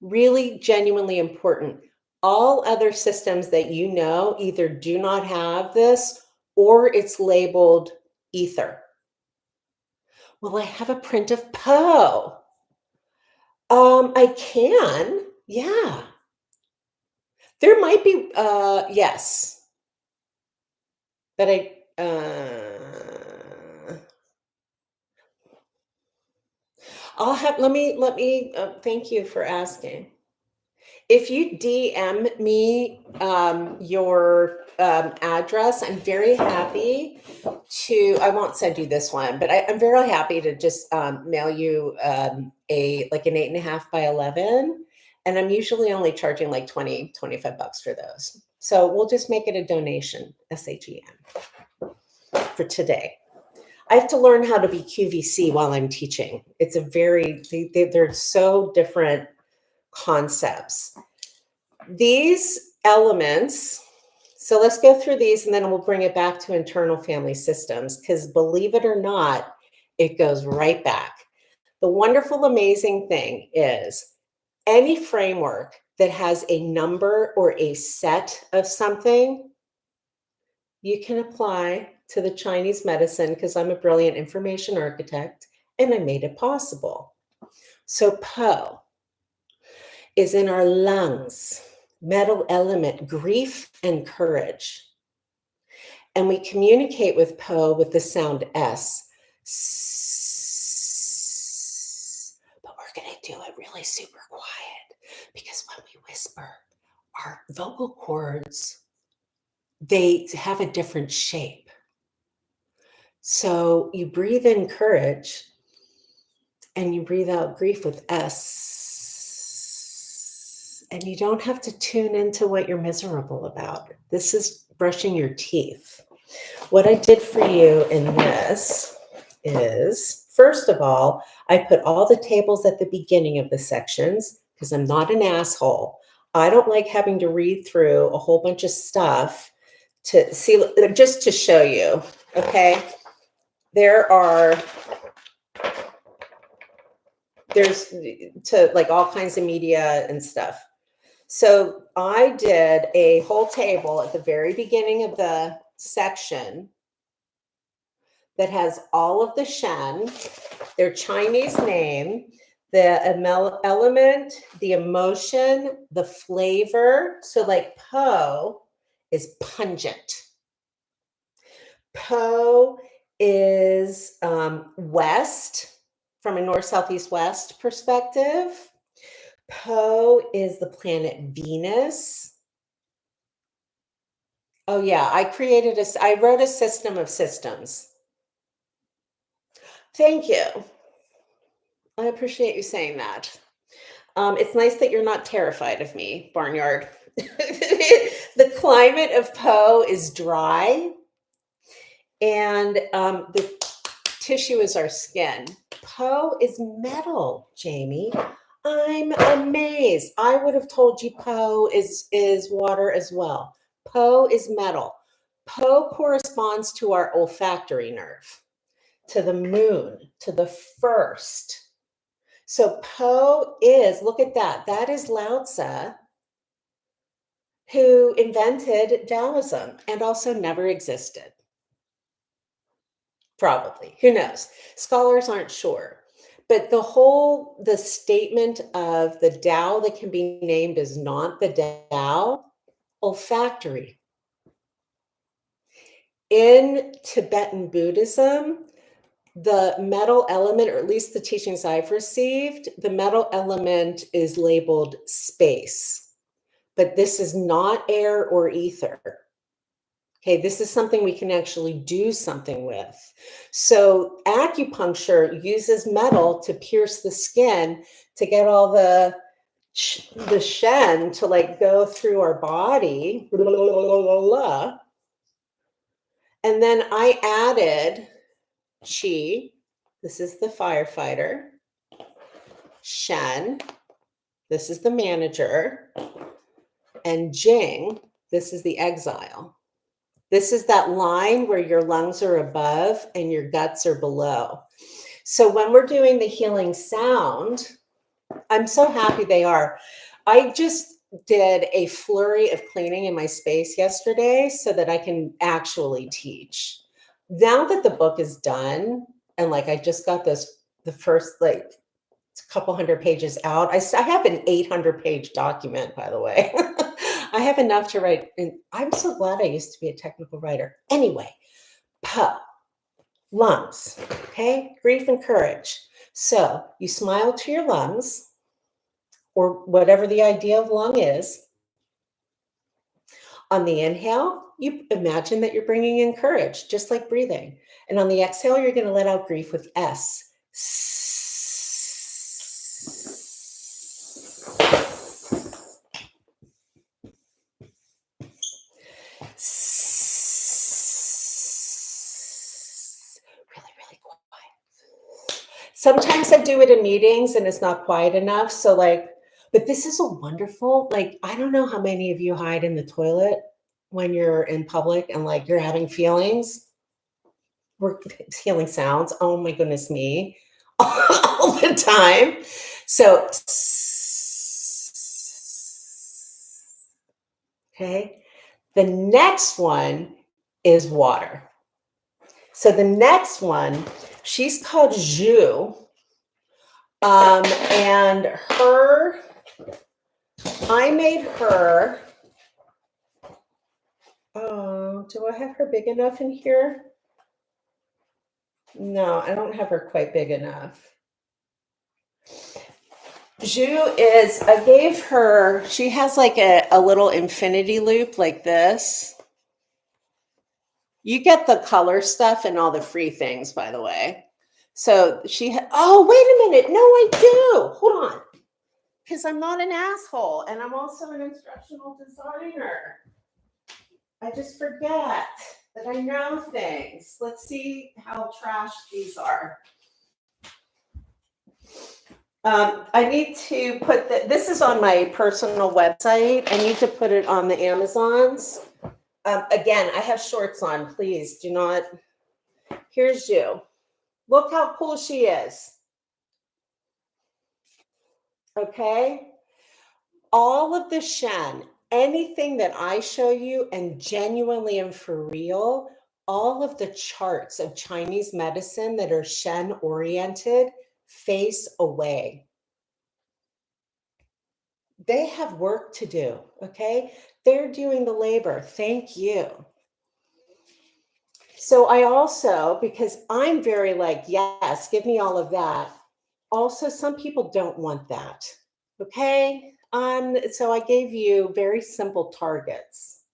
Really genuinely important. All other systems that you know either do not have this or it's labeled ether. Well, I have a print of Poe. I can, yeah. There might be, yes. But I'll have, let me, thank you for asking. If you DM me your address, I'm very happy to, I won't send you this one, but I'm very happy to just mail you like an 8.5 by 11. And I'm usually only charging like 20, 25 bucks for those. So we'll just make it a donation, SHEN, for today. I have to learn how to be QVC while I'm teaching. It's they're so different concepts. These elements, so let's go through these and then we'll bring it back to internal family systems, because believe it or not, it goes right back. The wonderful, amazing thing is any framework that has a number or a set of something, you can apply to the Chinese medicine, because I'm a brilliant information architect and I made it possible. So Po is in our lungs, metal element, grief and courage. And we communicate with Po with the sound S. But we're going to do it really super quiet, because when we whisper, our vocal cords, they have a different shape. So you breathe in courage and you breathe out grief with S. And you don't have to tune into what you're miserable about. This is brushing your teeth. What I did for you in this is, first of all, I put all the tables at the beginning of the sections, because I'm not an asshole. I don't like having to read through a whole bunch of stuff to see, just to show you, okay? There's to like all kinds of media and stuff. So I did a whole table at the very beginning of the section that has all of the Shen, their Chinese name, the element, the emotion, the flavor. So like Po is pungent. Po is west, from a north, south, east, west perspective. Po is the planet Venus. Oh yeah, I wrote a system of systems. Thank you. I appreciate you saying that. It's nice that you're not terrified of me, Barnyard. The climate of Po is dry, and the tissue is our skin. Po is metal, Jamie. I'm amazed. I would have told you Po is water as well. Po is metal. Po corresponds to our olfactory nerve, to the moon, to the first. So Po is, look at that. That is Lao Tzu, who invented Taoism and also never existed. Probably, who knows? Scholars aren't sure. But the statement of the Tao that can be named as not the Tao, olfactory. In Tibetan Buddhism, the metal element, or at least the teachings I've received, the metal element is labeled space. But this is not air or ether. Okay, this is something we can actually do something with. So acupuncture uses metal to pierce the skin to get all the Shen to like go through our body. Blah, blah, blah, blah. And then I added Qi. This is the firefighter. Shen. This is the manager. And Jing. This is the exile. This is that line where your lungs are above and your guts are below. So when we're doing the healing sound, I'm so happy they are. I just did a flurry of cleaning in my space yesterday so that I can actually teach. Now that the book is done, and like I just got the first like couple hundred pages out. I have an 800-page document, by the way. I have enough to write. And I'm so glad I used to be a technical writer. Anyway, Po, lungs, okay? Grief and courage. So you smile to your lungs, or whatever the idea of lung is. On the inhale, you imagine that you're bringing in courage, just like breathing. And on the exhale, you're going to let out grief with S. Really quiet. Sometimes I do it in meetings and it's not quiet enough. So like, but this is a wonderful, like, I don't know how many of you hide in the toilet when you're in public and like you're having feelings. We're healing sounds. Oh my goodness me. All the time. So Okay. The next one is water. So the next one, she's called Zhu. And I made her, do I have her big enough in here? No, I don't have her quite big enough. Zhu is, I gave her, she has like a little infinity loop like this. You get the color stuff and all the free things, by the way. So oh, wait a minute. No, I do. Hold on. Because I'm not an asshole and I'm also an instructional designer. I just forget that I know things. Let's see how trash these are. I need to put this is on my personal website. I need to put it on the Amazons. Again, I have shorts on. Please do not. Here's you. Look how cool she is. Okay. All of the Shen, anything that I show you and genuinely and for real, all of the charts of Chinese medicine that are Shen oriented face away. They have work to do. Okay. They're doing the labor. Thank you. So I also, because I'm very like, yes, give me all of that. Also, some people don't want that. Okay. So I gave you very simple targets.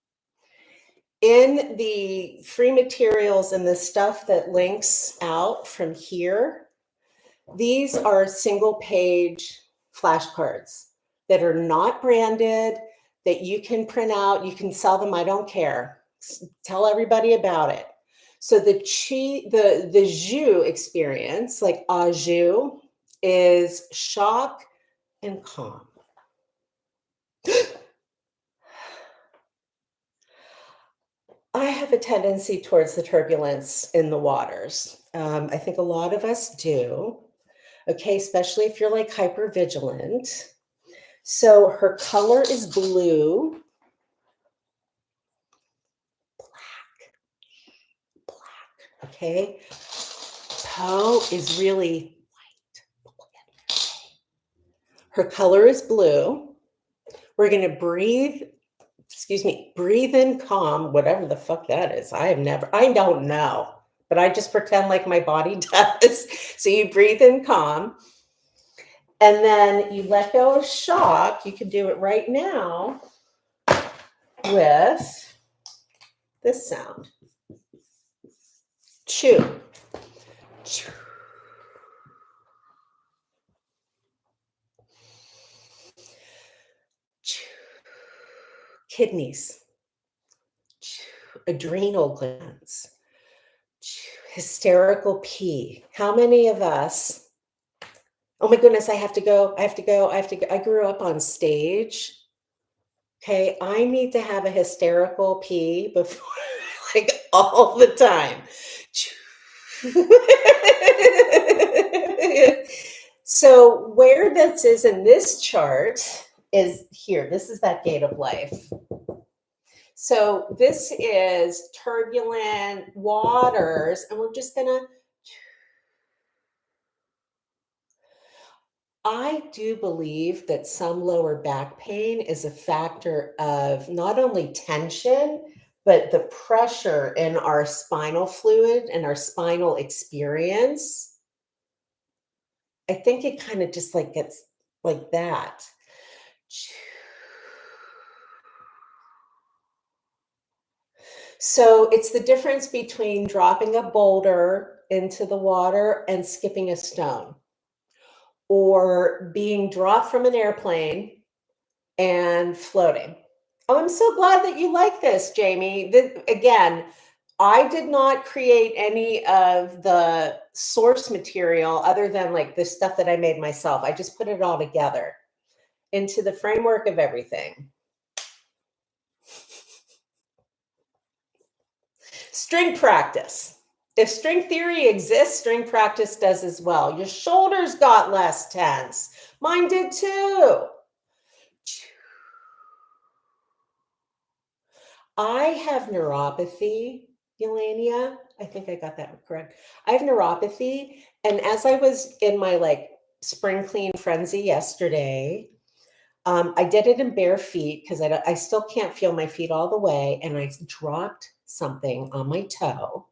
In the free materials and the stuff that links out from here, these are single page flashcards that are not branded, that you can print out. You can sell them. I don't care. Tell everybody about it. So the Zhu experience, like Zhu, is shock and calm. I have a tendency towards the turbulence in the waters. I think a lot of us do. Okay, especially if you're like hypervigilant. So her color is blue. Black. Okay. Toe is really white. Her color is blue. We're going to breathe in calm, whatever the fuck that is. I don't know, but I just pretend like my body does. So you breathe in calm and then you let go of shock. You can do it right now with this sound. Chew. Chew. Kidneys, adrenal glands, hysterical pee. How many of us, oh my goodness, I have to go. I grew up on stage. Okay, I need to have a hysterical pee before, like all the time. So where this is in this chart is here. This is that gate of life. So this is turbulent waters, and we're just gonna. I do believe that some lower back pain is a factor of not only tension, but the pressure in our spinal fluid and our spinal experience. I think it kind of just like gets like that. So it's the difference between dropping a boulder into the water and skipping a stone, or being dropped from an airplane and floating. Oh, I'm so glad that you like this, Jamie. Again, I did not create any of the source material other than like the stuff that I made myself. I just put it all together into the framework of everything. String practice. If string theory exists, string practice does as well. Your shoulders got less tense. Mine did too. I have neuropathy, Eulania. I think I got that correct. I have neuropathy. And as I was in my like spring clean frenzy yesterday, I did it in bare feet because I still can't feel my feet all the way. And I dropped something on my toe.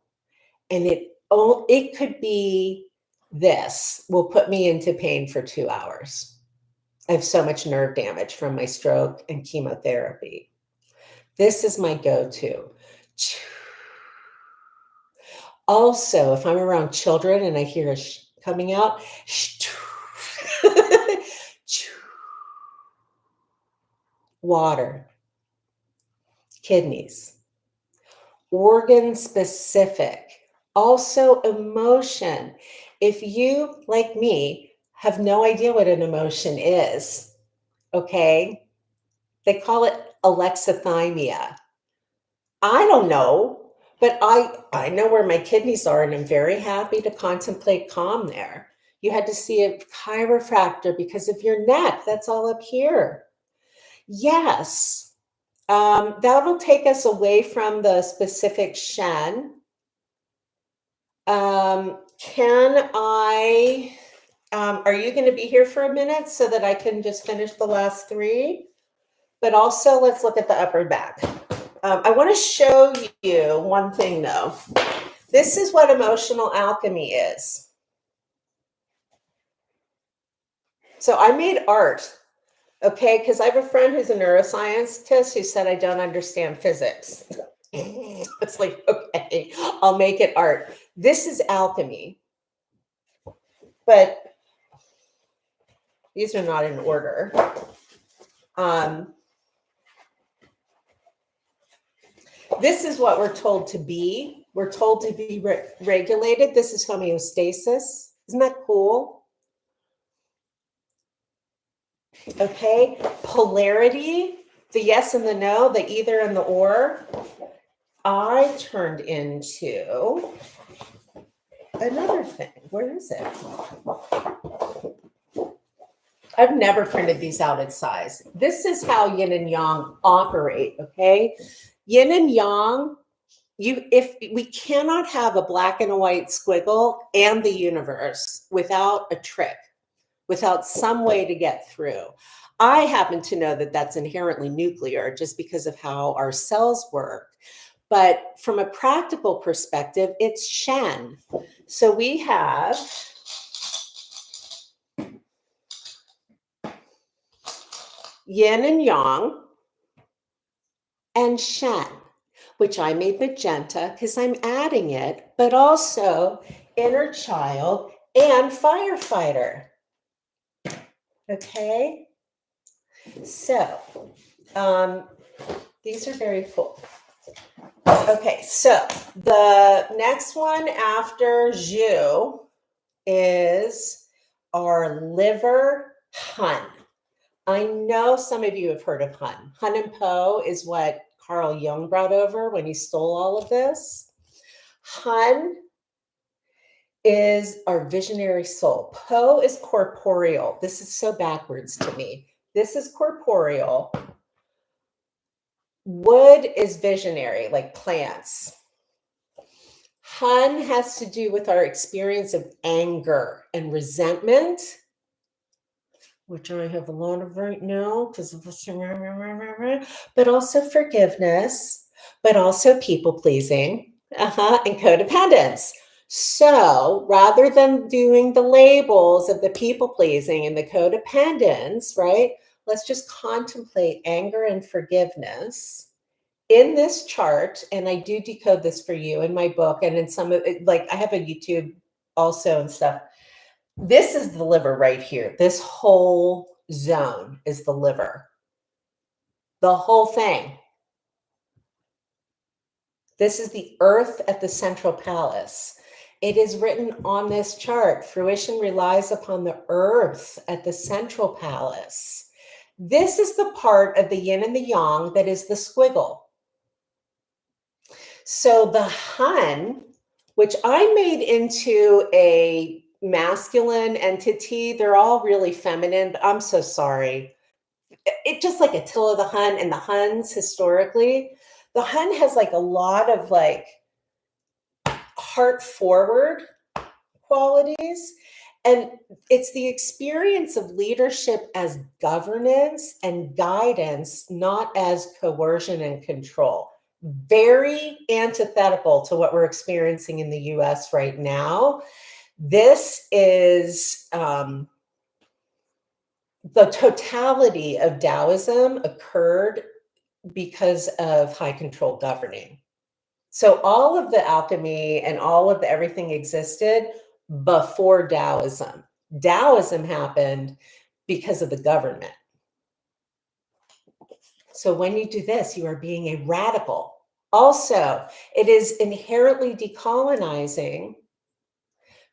And it could be this will put me into pain for 2 hours. I have so much nerve damage from my stroke and chemotherapy. This is my go-to. Also, if I'm around children and I hear a coming out, water, kidneys, organ specific, also emotion. If you, like me, have no idea what an emotion is, okay, they call it alexithymia. I don't know, but I know where my kidneys are, and I'm very happy to contemplate calm there. You had to see a chiropractor because of your neck. That's all up here. Yes, that'll take us away from the specific Shen. Can I, are you going to be here for a minute so that I can just finish the last three? But also, let's look at the upper back. I want to show you one thing, though. This is what emotional alchemy is. So I made art, okay, because I have a friend who's a neuroscientist who said I don't understand physics. It's like, okay, I'll make it art. This is alchemy, but these are not in order. This is what we're told to be. We're told to be regulated. This is homeostasis. Isn't that cool? Okay, polarity, the yes and the no, the either and the or. I turned into another thing. Where is it? I've never printed these out in size. This is how yin and yang operate, okay? Yin and yang, if we cannot have a black and a white squiggle and the universe without a trick, without some way to get through. I happen to know that that's inherently nuclear just because of how our cells work. But from a practical perspective, it's Shen. So we have yin and yang and Shen, which I made magenta because I'm adding it, but also inner child and firefighter. Okay, so these are very cool. Okay, so the next one after Zhu is our liver Hun. I know some of you have heard of Hun. Hun and Po is what Carl Jung brought over when he stole all of this. Hun is our visionary soul. Po is corporeal. This is so backwards to me. This is corporeal. Wood is visionary, like plants. Hun has to do with our experience of anger and resentment, which I have a lot of right now because of the, but also forgiveness, but also people pleasing, and codependence. So rather than doing the labels of the people pleasing and the codependence, right? Let's just contemplate anger and forgiveness in this chart. And I do decode this for you in my book and in some of it, like I have a YouTube also and stuff. This is the liver right here. This whole zone is the liver. The whole thing. This is the earth at the central palace. It is written on this chart. Fruition relies upon the earth at the central palace. This is the part of the yin and the yang that is the squiggle. So the Hun, which I made into a masculine entity, they're all really feminine, but I'm so sorry. It just like Attila the Hun and the Huns historically. The Hun has like a lot of like heart forward qualities. And it's the experience of leadership as governance and guidance, not as coercion and control. Very antithetical to what we're experiencing in the US right now. This is the totality of Taoism occurred because of high control governing. So all of the alchemy and all of the everything existed before Taoism. Taoism happened because of the government. So when you do this, you are being a radical. Also, it is inherently decolonizing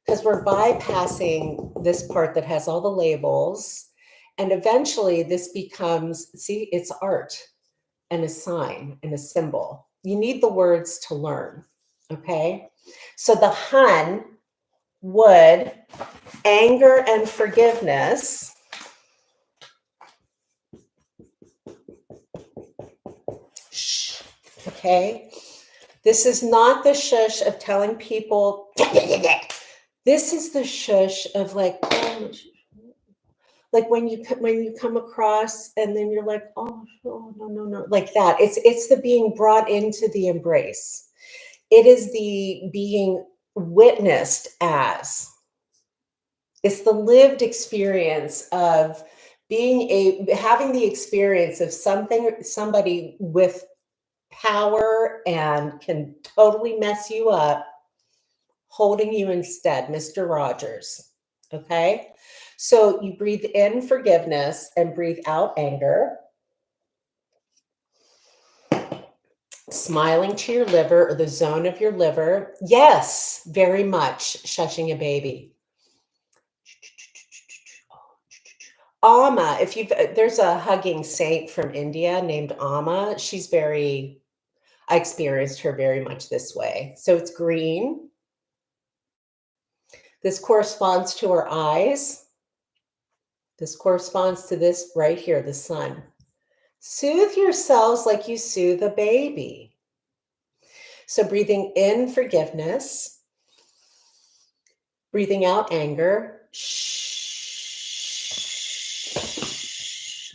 because we're bypassing this part that has all the labels. And eventually this becomes, see, it's art and a sign and a symbol. You need the words to learn, okay? So the Hun, wood, anger and forgiveness. Shh, okay? This is not the shush of telling people, this is the shush of like, oh, like when you come across and then you're like, oh no, like that. It's the being brought into the embrace. It is the being witnessed as. It's the lived experience of having the experience of somebody with power and can totally mess you up, holding you instead, Mr. Rogers. Okay? So you breathe in forgiveness and breathe out anger. Smiling to your liver or the zone of your liver. Yes, very much shushing a baby. Amma, there's a hugging saint from India named Amma. I experienced her very much this way. So it's green. This corresponds to our eyes. This corresponds to this right here, the sun. Soothe yourselves like you soothe a baby. So breathing in forgiveness, breathing out anger. Shh.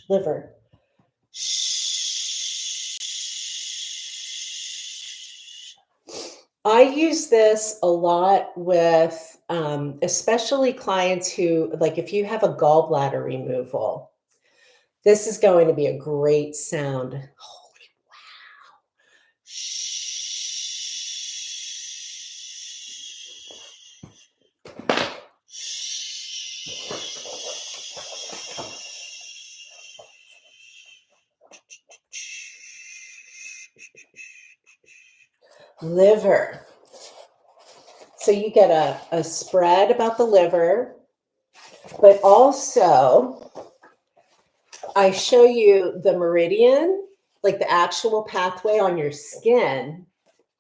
Liver. I use this a lot with especially clients who, like if you have a gallbladder removal, this is going to be a great sound. Holy wow. Shh. Liver. So you get a spread about the liver, but also I show you the meridian, like the actual pathway on your skin.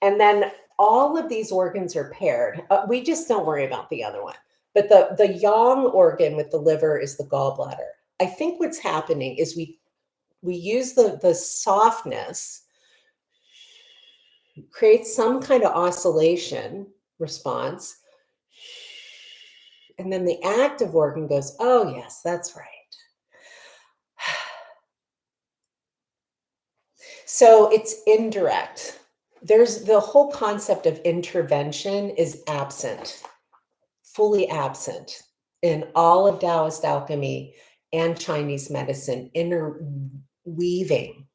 And then all of these organs are paired. We just don't worry about the other one. But the yang organ with the liver is the gallbladder. I think what's happening is we use the softness, create some kind of oscillation response. And then the active organ goes, oh, yes, that's right. So it's indirect. There's the whole concept of intervention is absent, fully absent in all of Taoist alchemy and Chinese medicine, interweaving.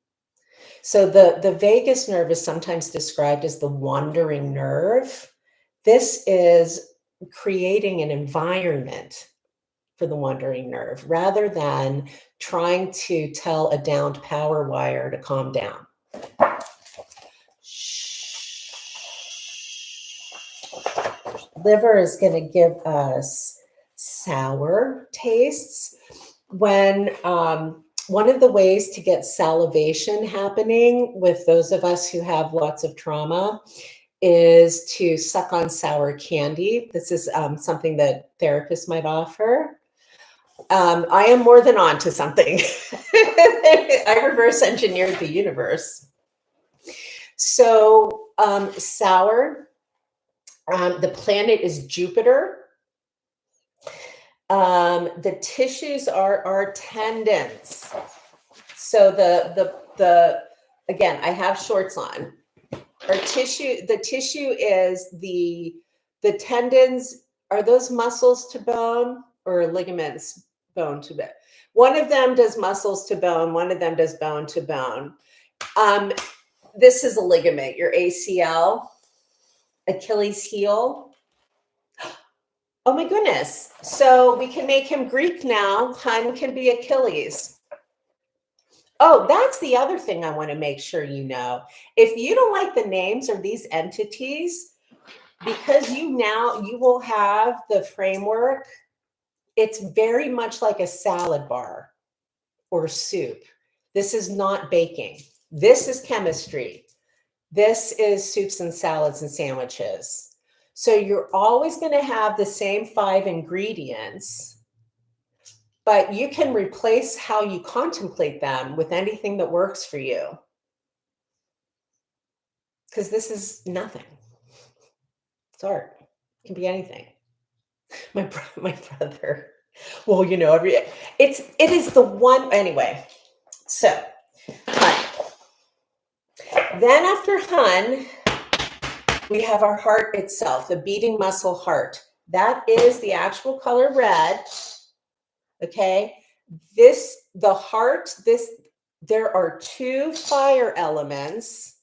So the vagus nerve is sometimes described as the wandering nerve. This is creating an environment for the wandering nerve rather than trying to tell a downed power wire to calm down. Liver is going to give us sour tastes. When one of the ways to get salivation happening with those of us who have lots of trauma is to suck on sour candy. This is something that therapists might offer. I am more than on to something. I reverse engineered the universe. So sour, the planet is Jupiter. The tissues are our tendons. So again, I have shorts on. Our tissue, the tissue is the tendons. Are those muscles to bone or ligaments bone to bone? One of them does muscles to bone, one of them does bone to bone. This is a ligament, your ACL, Achilles heel. Oh my goodness. So we can make him Greek now. Hun can be Achilles. Oh, that's the other thing I want to make sure you know. If you don't like the names of these entities, because you will have the framework, it's very much like a salad bar or soup. This is not baking. This is chemistry. This is soups and salads and sandwiches. So you're always going to have the same 5 ingredients, but you can replace how you contemplate them with anything that works for you. Because this is nothing. It's art. It can be anything. My brother. Well, you know, it is the one anyway. So, Hun. Then after Hun, we have our heart itself, the beating muscle heart. That is the actual color red. Okay. The heart, there are 2 fire elements.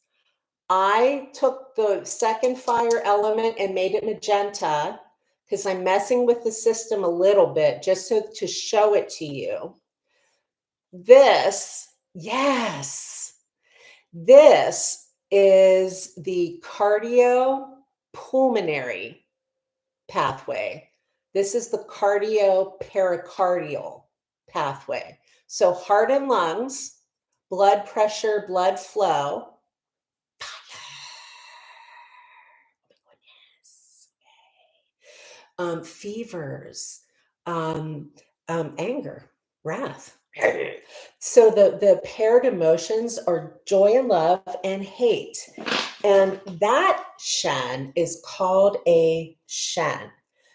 I took the second fire element and made it magenta because I'm messing with the system a little bit just to show it to you. This is the cardiopulmonary pathway. This is the cardiopericardial pathway. So heart and lungs, blood pressure, blood flow. Fevers, anger, wrath. So the paired emotions are joy and love and hate. And that Shen is called a Shen.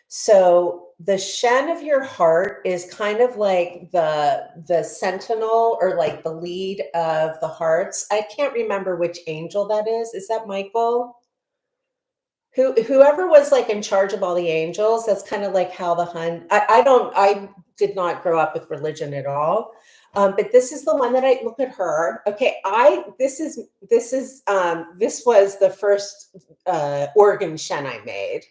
So the Shen of your heart is kind of like the sentinel or like the lead of the hearts. I can't remember which angel that is. Is that Michael? Whoever was like in charge of all the angels, that's kind of like how the Hun. I did not grow up with religion at all, but this is the one that I look at her. Okay, this was the first organ Shen I made.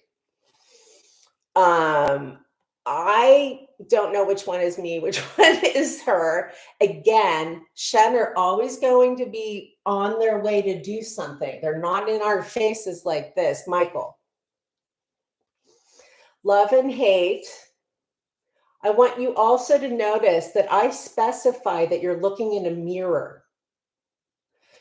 I don't know which one is me, which one is her. Again, Shen are always going to be on their way to do something. They're not in our faces like this. Michael. Love and hate. I want you also to notice that I specify that you're looking in a mirror.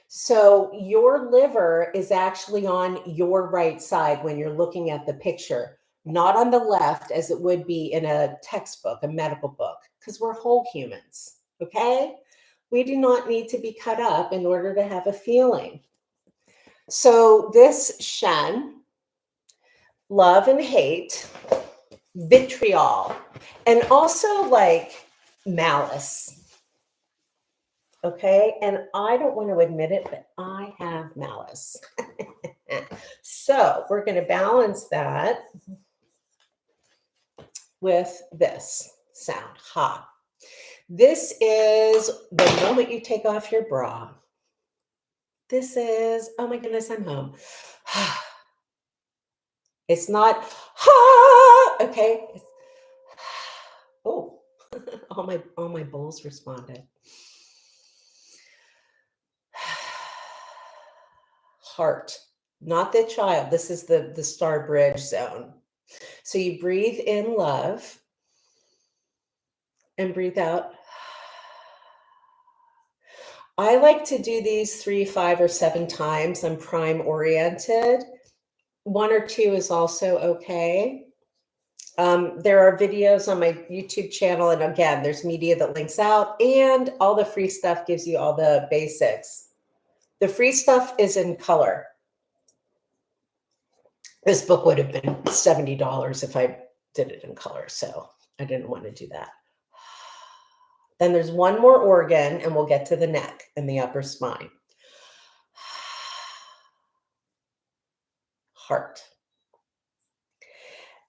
So your liver is actually on your right side when you're looking at the picture. Not on the left as it would be in a textbook, a medical book, because we're whole humans, okay? We do not need to be cut up in order to have a feeling. So this Shen, love and hate, vitriol, and also like malice, okay? And I don't want to admit it, but I have malice. So we're going to balance that with this sound, ha. This is the moment you take off your bra. This is, oh my goodness, I'm home. It's not, ha, okay. It's, oh, all my bowls responded. Heart, not the child. This is the star bridge zone. So you breathe in love and breathe out. I like to do these 3, 5, or 7 times. I'm prime oriented. 1 or 2 is also okay. There are videos on my YouTube channel. And again, there's media that links out and all the free stuff gives you all the basics. The free stuff is in color. This book would have been $70 if I did it in color, so I didn't want to do that. Then there's one more organ, and we'll get to the neck and the upper spine. Heart.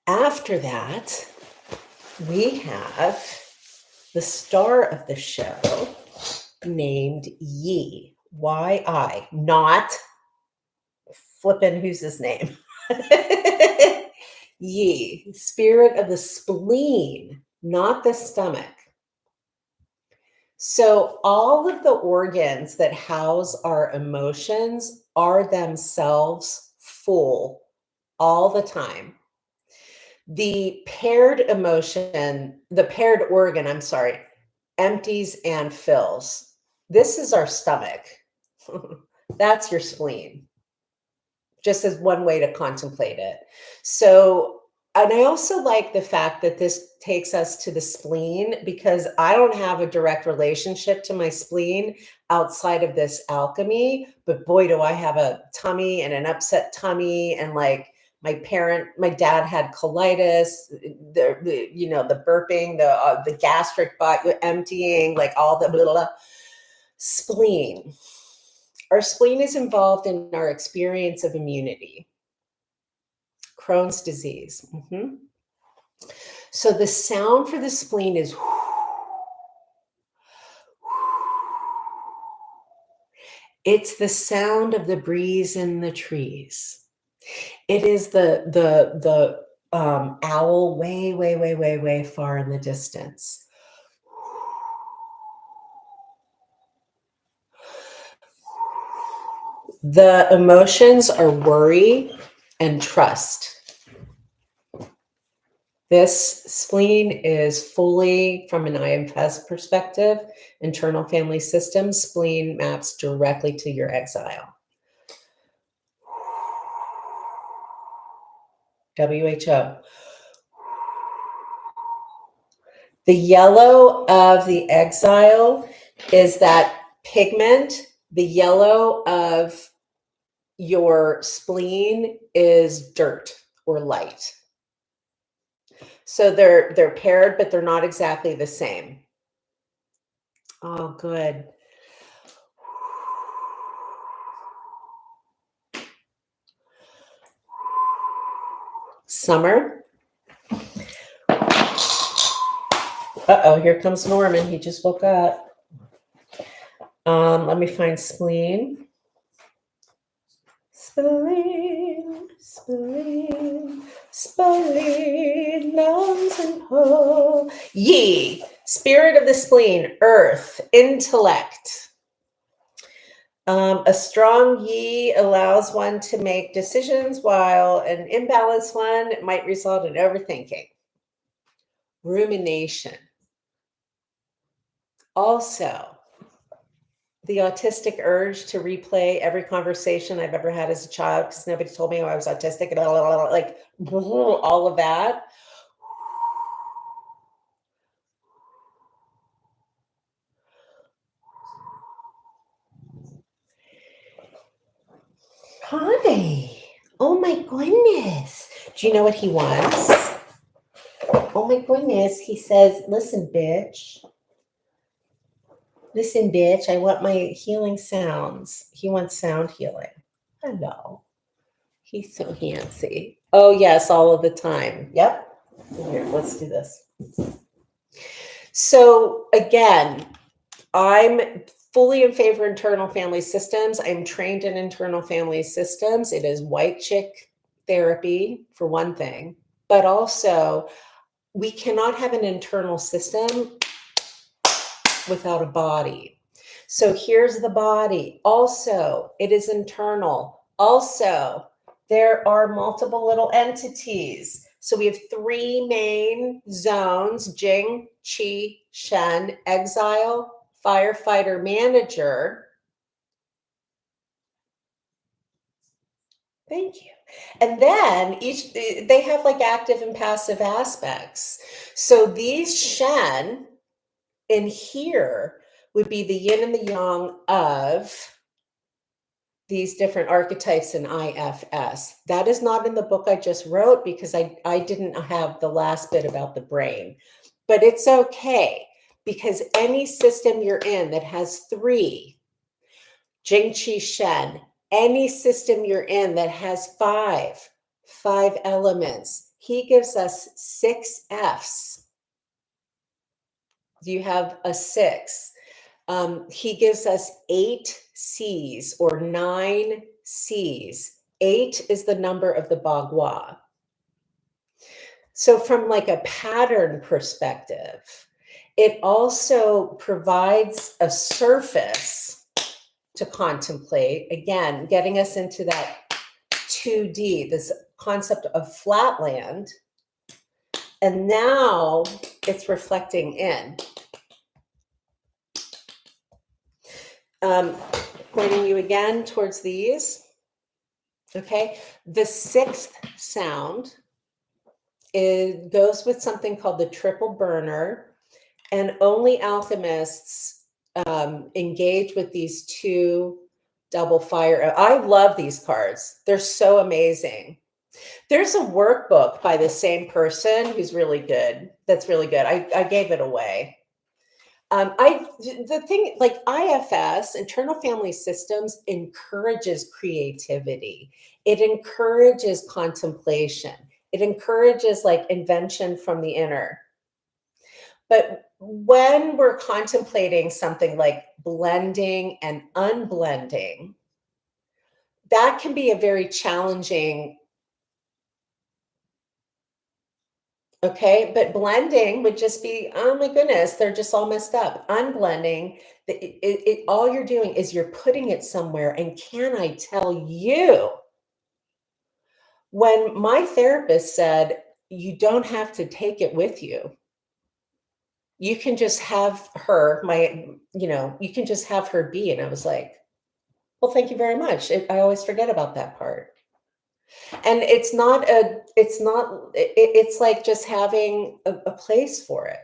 After that, we have the star of the show named Yi, Y-I, not flippin' who's his name? Yi, spirit of the spleen, not the stomach. So all of the organs that house our emotions are themselves full all the time. The paired emotion, the paired organ, I'm sorry, empties and fills. This is our stomach. That's your spleen. Just as one way to contemplate it. So, and I also like the fact that this takes us to the spleen, because I don't have a direct relationship to my spleen outside of this alchemy, but boy, do I have a tummy and an upset tummy. And like my dad had colitis, the burping, the gastric emptying, like all the blah, blah, blah. Spleen. Our spleen is involved in our experience of immunity. Crohn's disease. So the sound for the spleen is it's the sound of the breeze in the trees. It is the owl way, way, way, way, way far in the distance. The emotions are worry and trust. This spleen is fully, from an IMFS perspective, internal family system, spleen maps directly to your exile. WHO. The yellow of the exile is that pigment. The yellow of your spleen is dirt or light. So they're paired, but they're not exactly the same. Oh, good. Summer. Uh-oh, here comes Norman. He just woke up. Let me find spleen. Spleen, spleen, spleen, lungs and whole. Yi, spirit of the spleen, earth, intellect. A strong Yi allows one to make decisions, while an imbalanced one might result in overthinking. Rumination. Also, the autistic urge to replay every conversation I've ever had as a child because nobody told me I was autistic, and like all of that. Hi. Oh my goodness. Do you know what he wants? Oh my goodness. He says, listen, bitch. Listen, bitch, I want my healing sounds. He wants sound healing. Hello. He's so handsy. Oh, yes, all of the time. Yep. Here, let's do this. So again, I'm fully in favor of internal family systems. I'm trained in internal family systems. It is white chick therapy, for one thing, but also we cannot have an internal system without a body. So here's the body. Also, it is internal. Also, there are multiple little entities. So we have three main zones: Jing, Qi, Shen, Exile, Firefighter, Manager. Thank you. And then they have like active and passive aspects. So these Shen in here would be the yin and the yang of these different archetypes in IFS. That is not in the book I just wrote because I didn't have the last bit about the brain. But it's okay because any system you're in that has 3, Jing, Qi, Shen, any system you're in that has 5 elements, he gives us 6 Fs. You have a 6. He gives us 8 Cs or 9 Cs. 8 is the number of the Bagua. So from like a pattern perspective, it also provides a surface to contemplate, again, getting us into that 2D, this concept of flatland. And now it's reflecting in. Pointing you again towards these. Okay, the 6th sound goes with something called the triple burner, and only alchemists engage with these 2 double fire. I love these cards. They're so amazing. There's a workbook by the same person who's really good. That's really good. I gave it away. The thing like IFS, internal family systems, encourages creativity. It encourages contemplation. It encourages like invention from the inner. But when we're contemplating something like blending and unblending, that can be a very challenging. Okay, but blending would just be, oh my goodness, they're just all messed up. Unblending, all you're doing is you're putting it somewhere. And can I tell you, when my therapist said, you don't have to take it with you. You can just have her, you can just have her be. And I was like, well, thank you very much. I always forget about that part. And it's like just having a place for it.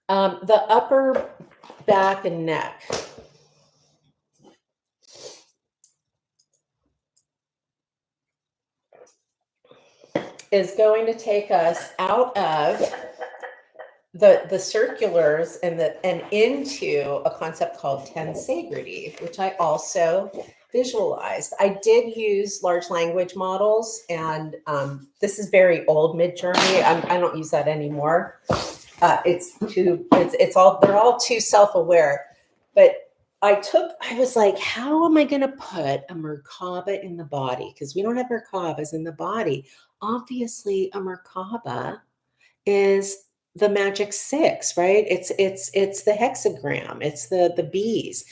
The upper back and neck. Is going to take us out of the circulars and into a concept called Shentegrity, which I also visualized. I did use large language models, and this is very old Midjourney. I don't use that anymore. They're all too self-aware. But I was like, how am I going to put a Merkaba in the body? Because we don't have Merkabas in the body. Obviously, a Merkaba is the magic 6, right? It's the hexagram. It's the bees.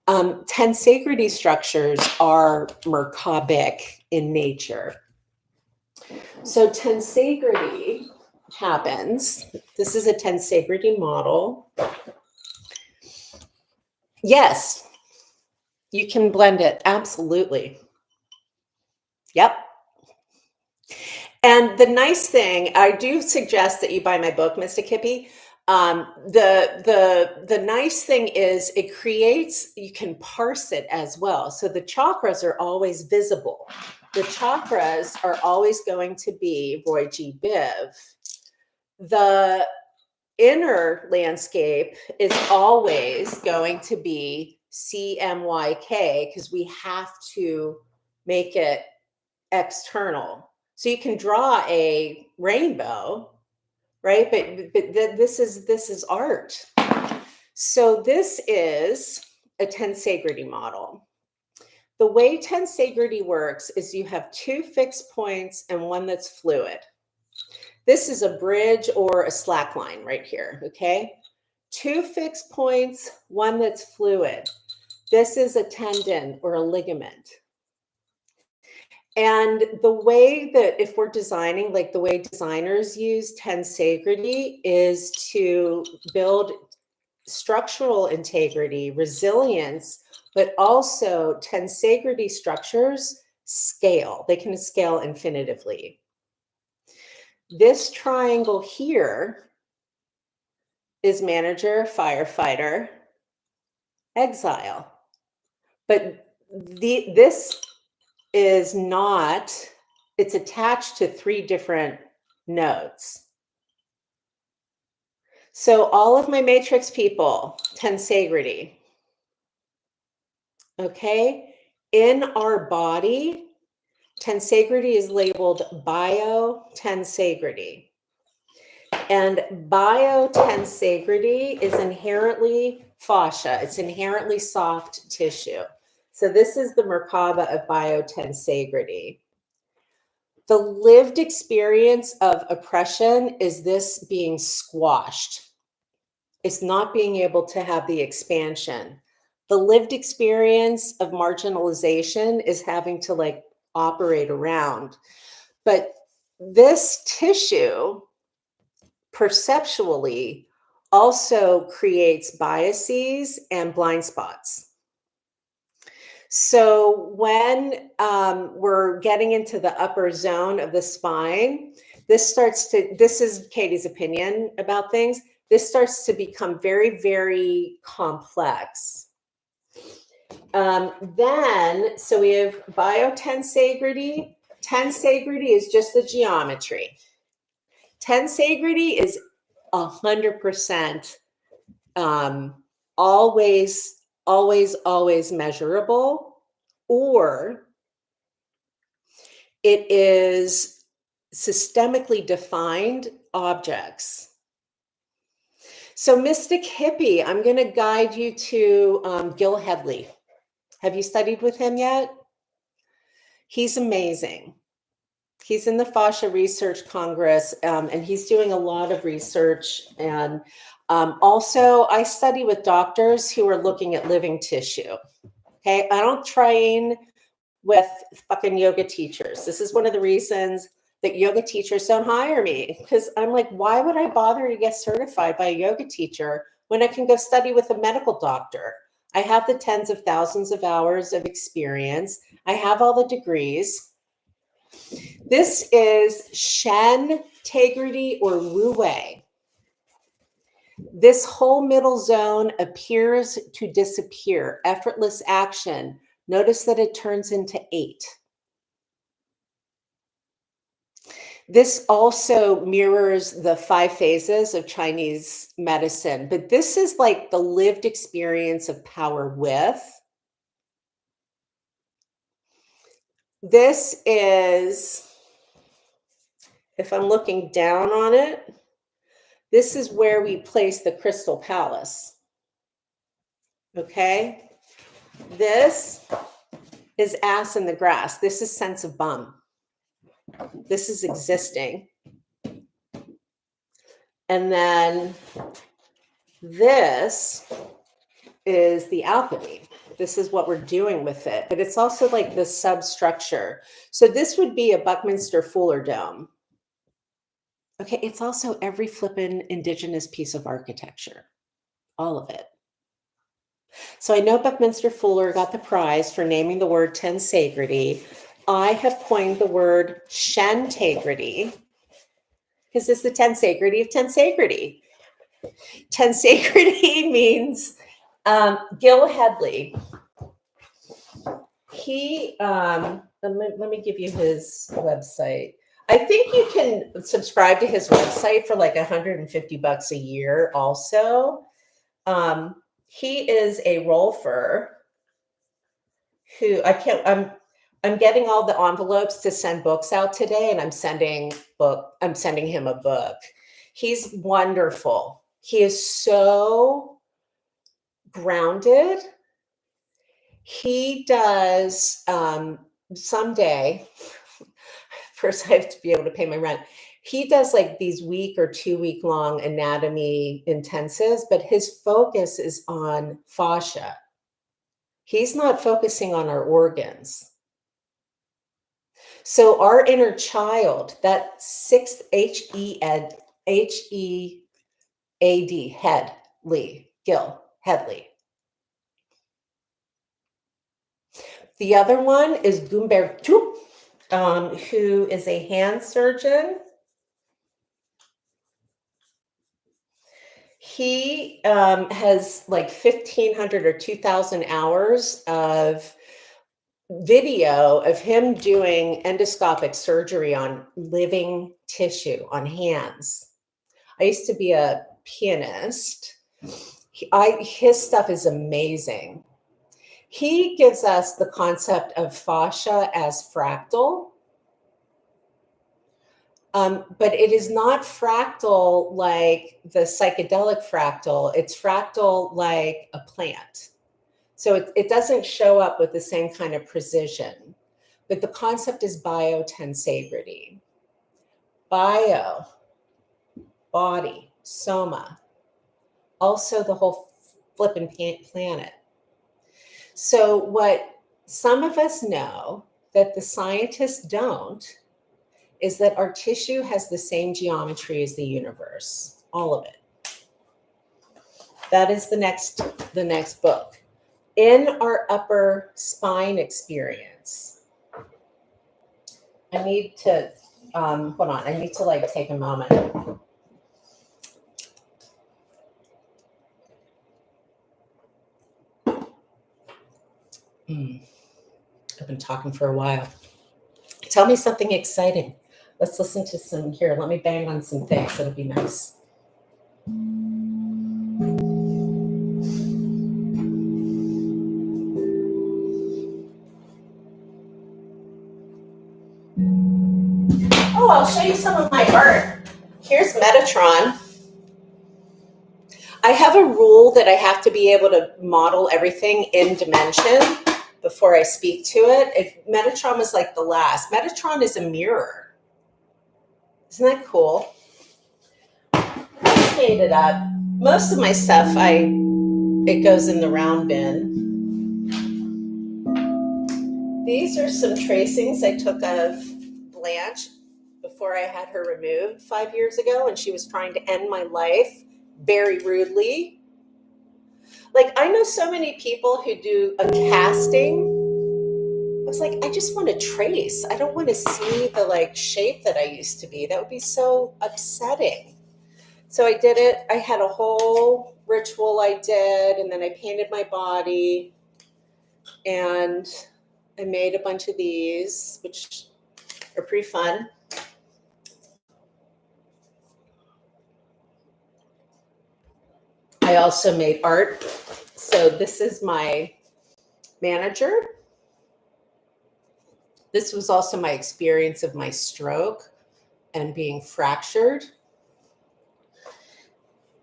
Shentegrity structures are Merkabic in nature. So Shentegrity happens. This is a Shentegrity model. Yes, you can blend it. Absolutely. Yep. And the nice thing, I do suggest that you buy my book, Mystic Hippie. The nice thing is it creates, you can parse it as well. So the chakras are always visible. The chakras are always going to be Roy G. Biv. The inner landscape is always going to be CMYK because we have to make it external. So you can draw a rainbow, right? But this is art. So this is a Shentegrity model. The way Shentegrity works is you have 2 fixed points and 1 that's fluid. This is a bridge or a slack line right here, okay? 2 fixed points, 1 that's fluid. This is a tendon or a ligament. And the way that if we're designing, like the way designers use Shentegrity is to build structural integrity, resilience, but also Shentegrity structures scale. They can scale infinitively. This triangle here is manager, firefighter, exile. But this is not, it's attached to 3 different nodes. So all of my matrix people, tensegrity. Okay, in our body, tensegrity is labeled bio-tensegrity. And bio-tensegrity is inherently fascia. It's inherently soft tissue. So this is the Merkaba of bio-tensegrity. The lived experience of oppression is this being squashed. It's not being able to have the expansion. The lived experience of marginalization is having to like operate around. But this tissue perceptually also creates biases and blind spots. So when we're getting into the upper zone of the spine, this is Katie's opinion about things. This starts to become very, very complex. So we have bio-tensegrity. Tensegrity is just the geometry. Tensegrity is 100% always measurable, or it is systemically defined objects. So Mystic Hippie, I'm going to guide you to Gil Hedley. Have you studied with him yet? He's amazing. He's in the Fascia Research Congress, and he's doing a lot of research. And also, I study with doctors who are looking at living tissue. Okay, I don't train with fucking yoga teachers. This is one of the reasons that yoga teachers don't hire me, because I'm like, why would I bother to get certified by a yoga teacher when I can go study with a medical doctor? I have the tens of thousands of hours of experience. I have all the degrees. This is Shentegrity or Wu Wei. This whole middle zone appears to disappear. Effortless action. Notice that it turns into 8. This also mirrors the 5 phases of Chinese medicine, but this is like the lived experience of power with. This is, if I'm looking down on it, this is where we place the crystal palace. Okay? This is ass in the grass. This is sense of bum. This is existing. And then this is the alchemy. This is what we're doing with it. But it's also like the substructure. So this would be a Buckminster Fuller dome. Okay, it's also every flippin' indigenous piece of architecture. All of it. So I know Buckminster Fuller got the prize for naming the word tensegrity. I have coined the word Shentegrity because it's the tensegrity of tensegrity. Tensegrity means Gil Hedley. He, let me give you his website. I think you can subscribe to his website for like $150 a year also. He is a rolfer who I'm getting all the envelopes to send books out today, and I'm sending him a book. He's wonderful. He is so grounded. He does someday, first I have to be able to pay my rent. He does like these week or 2 week long anatomy intensives, but his focus is on fascia. He's not focusing on our organs. So our inner child, that 6th H-E-A-D, Gil Hedley. The other one is Gumbertu, who is a hand surgeon. He has like 1,500 or 2,000 hours of video of him doing endoscopic surgery on living tissue on hands. I used to be a pianist. His stuff is amazing. He gives us the concept of fascia as fractal. But it is not fractal like the psychedelic fractal. It's fractal like a plant. So it doesn't show up with the same kind of precision. But the concept is biotensegrity. Bio, body, soma, also the whole flippin' planet. So what some of us know that the scientists don't is that our tissue has the same geometry as the universe, all of it. That is the next book. In our upper spine experience, I need to, hold on, I need to like take a moment. I've been talking for a while. Tell me something exciting. Let's listen to some here. Let me bang on some things. That'll be nice. Oh, I'll show you some of my art. Here's Metatron. I have a rule that I have to be able to model everything in dimension before I speak to it. If Metatron was like the last. Metatron is a mirror. Isn't that cool? I made it up. Most of my stuff, it goes in the round bin. These are some tracings I took of Blanche before I had her removed 5 years ago, and she was trying to end my life very rudely. Like, I know so many people who do a casting. I was like, I just want to trace. I don't want to see the like shape that I used to be. That would be so upsetting. So I did it. I had a whole ritual I did, and then I painted my body, and I made a bunch of these, which are pretty fun. I also made art. So this is my manager. This was also my experience of my stroke and being fractured.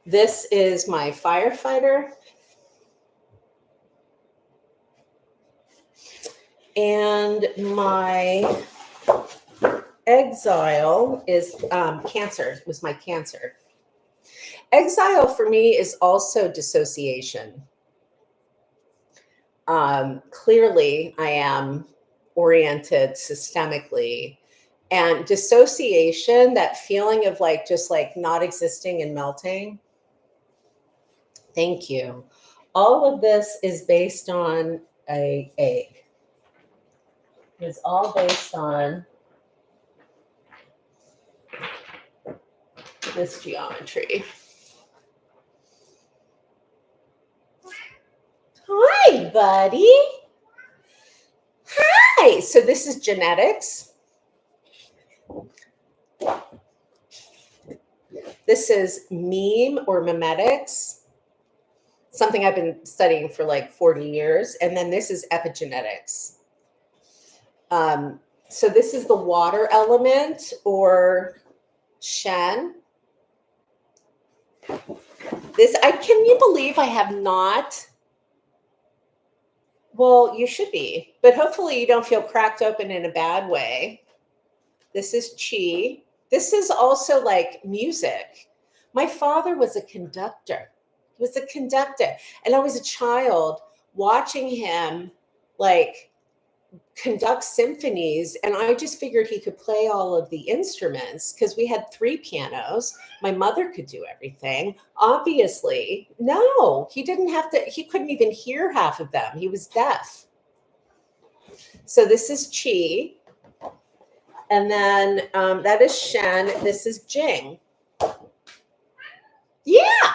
This is my Firefighter. And my Exile is cancer, was my cancer. Exile for me is also dissociation. Clearly, I am oriented systemically. And dissociation, that feeling of like just like not existing and melting. Thank you. All of this is based on an egg. It's all based on this geometry. Hi, buddy. Hi. So this is genetics. This is meme or memetics, something I've been studying for like 40 years. And then this is epigenetics. So this is the water element or Shen. Can you believe I have not? Well, you should be, but hopefully you don't feel cracked open in a bad way. This is Chi. This is also like music. My father was a conductor. He was a conductor. And I was a child watching him like conduct symphonies, and I just figured he could play all of the instruments because we had 3 pianos. My mother could do everything. Obviously, no, he didn't have to. He couldn't even hear half of them. He was deaf. So this is Chi. And then that is Shen. This is Jing. Yeah.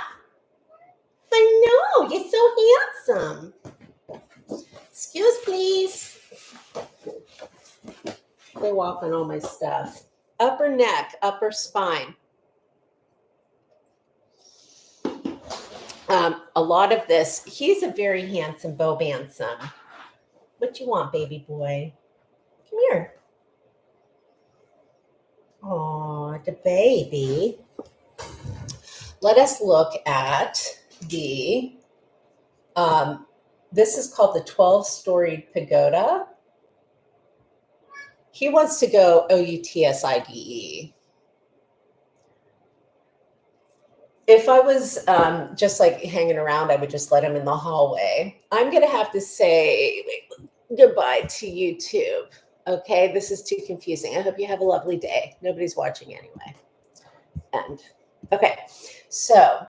I know, you're so handsome. Excuse, please. They walk on all my stuff. Upper neck, upper spine. A lot of this, he's a very handsome Bo Bansom. What you want, baby boy? Come here. Oh, the baby. Let us look at the, this is called the 12-storied pagoda. He wants to go OUTSIDE. If I was just like hanging around, I would just let him in the hallway. I'm going to have to say goodbye to YouTube. Okay, this is too confusing. I hope you have a lovely day. Nobody's watching anyway. And okay, so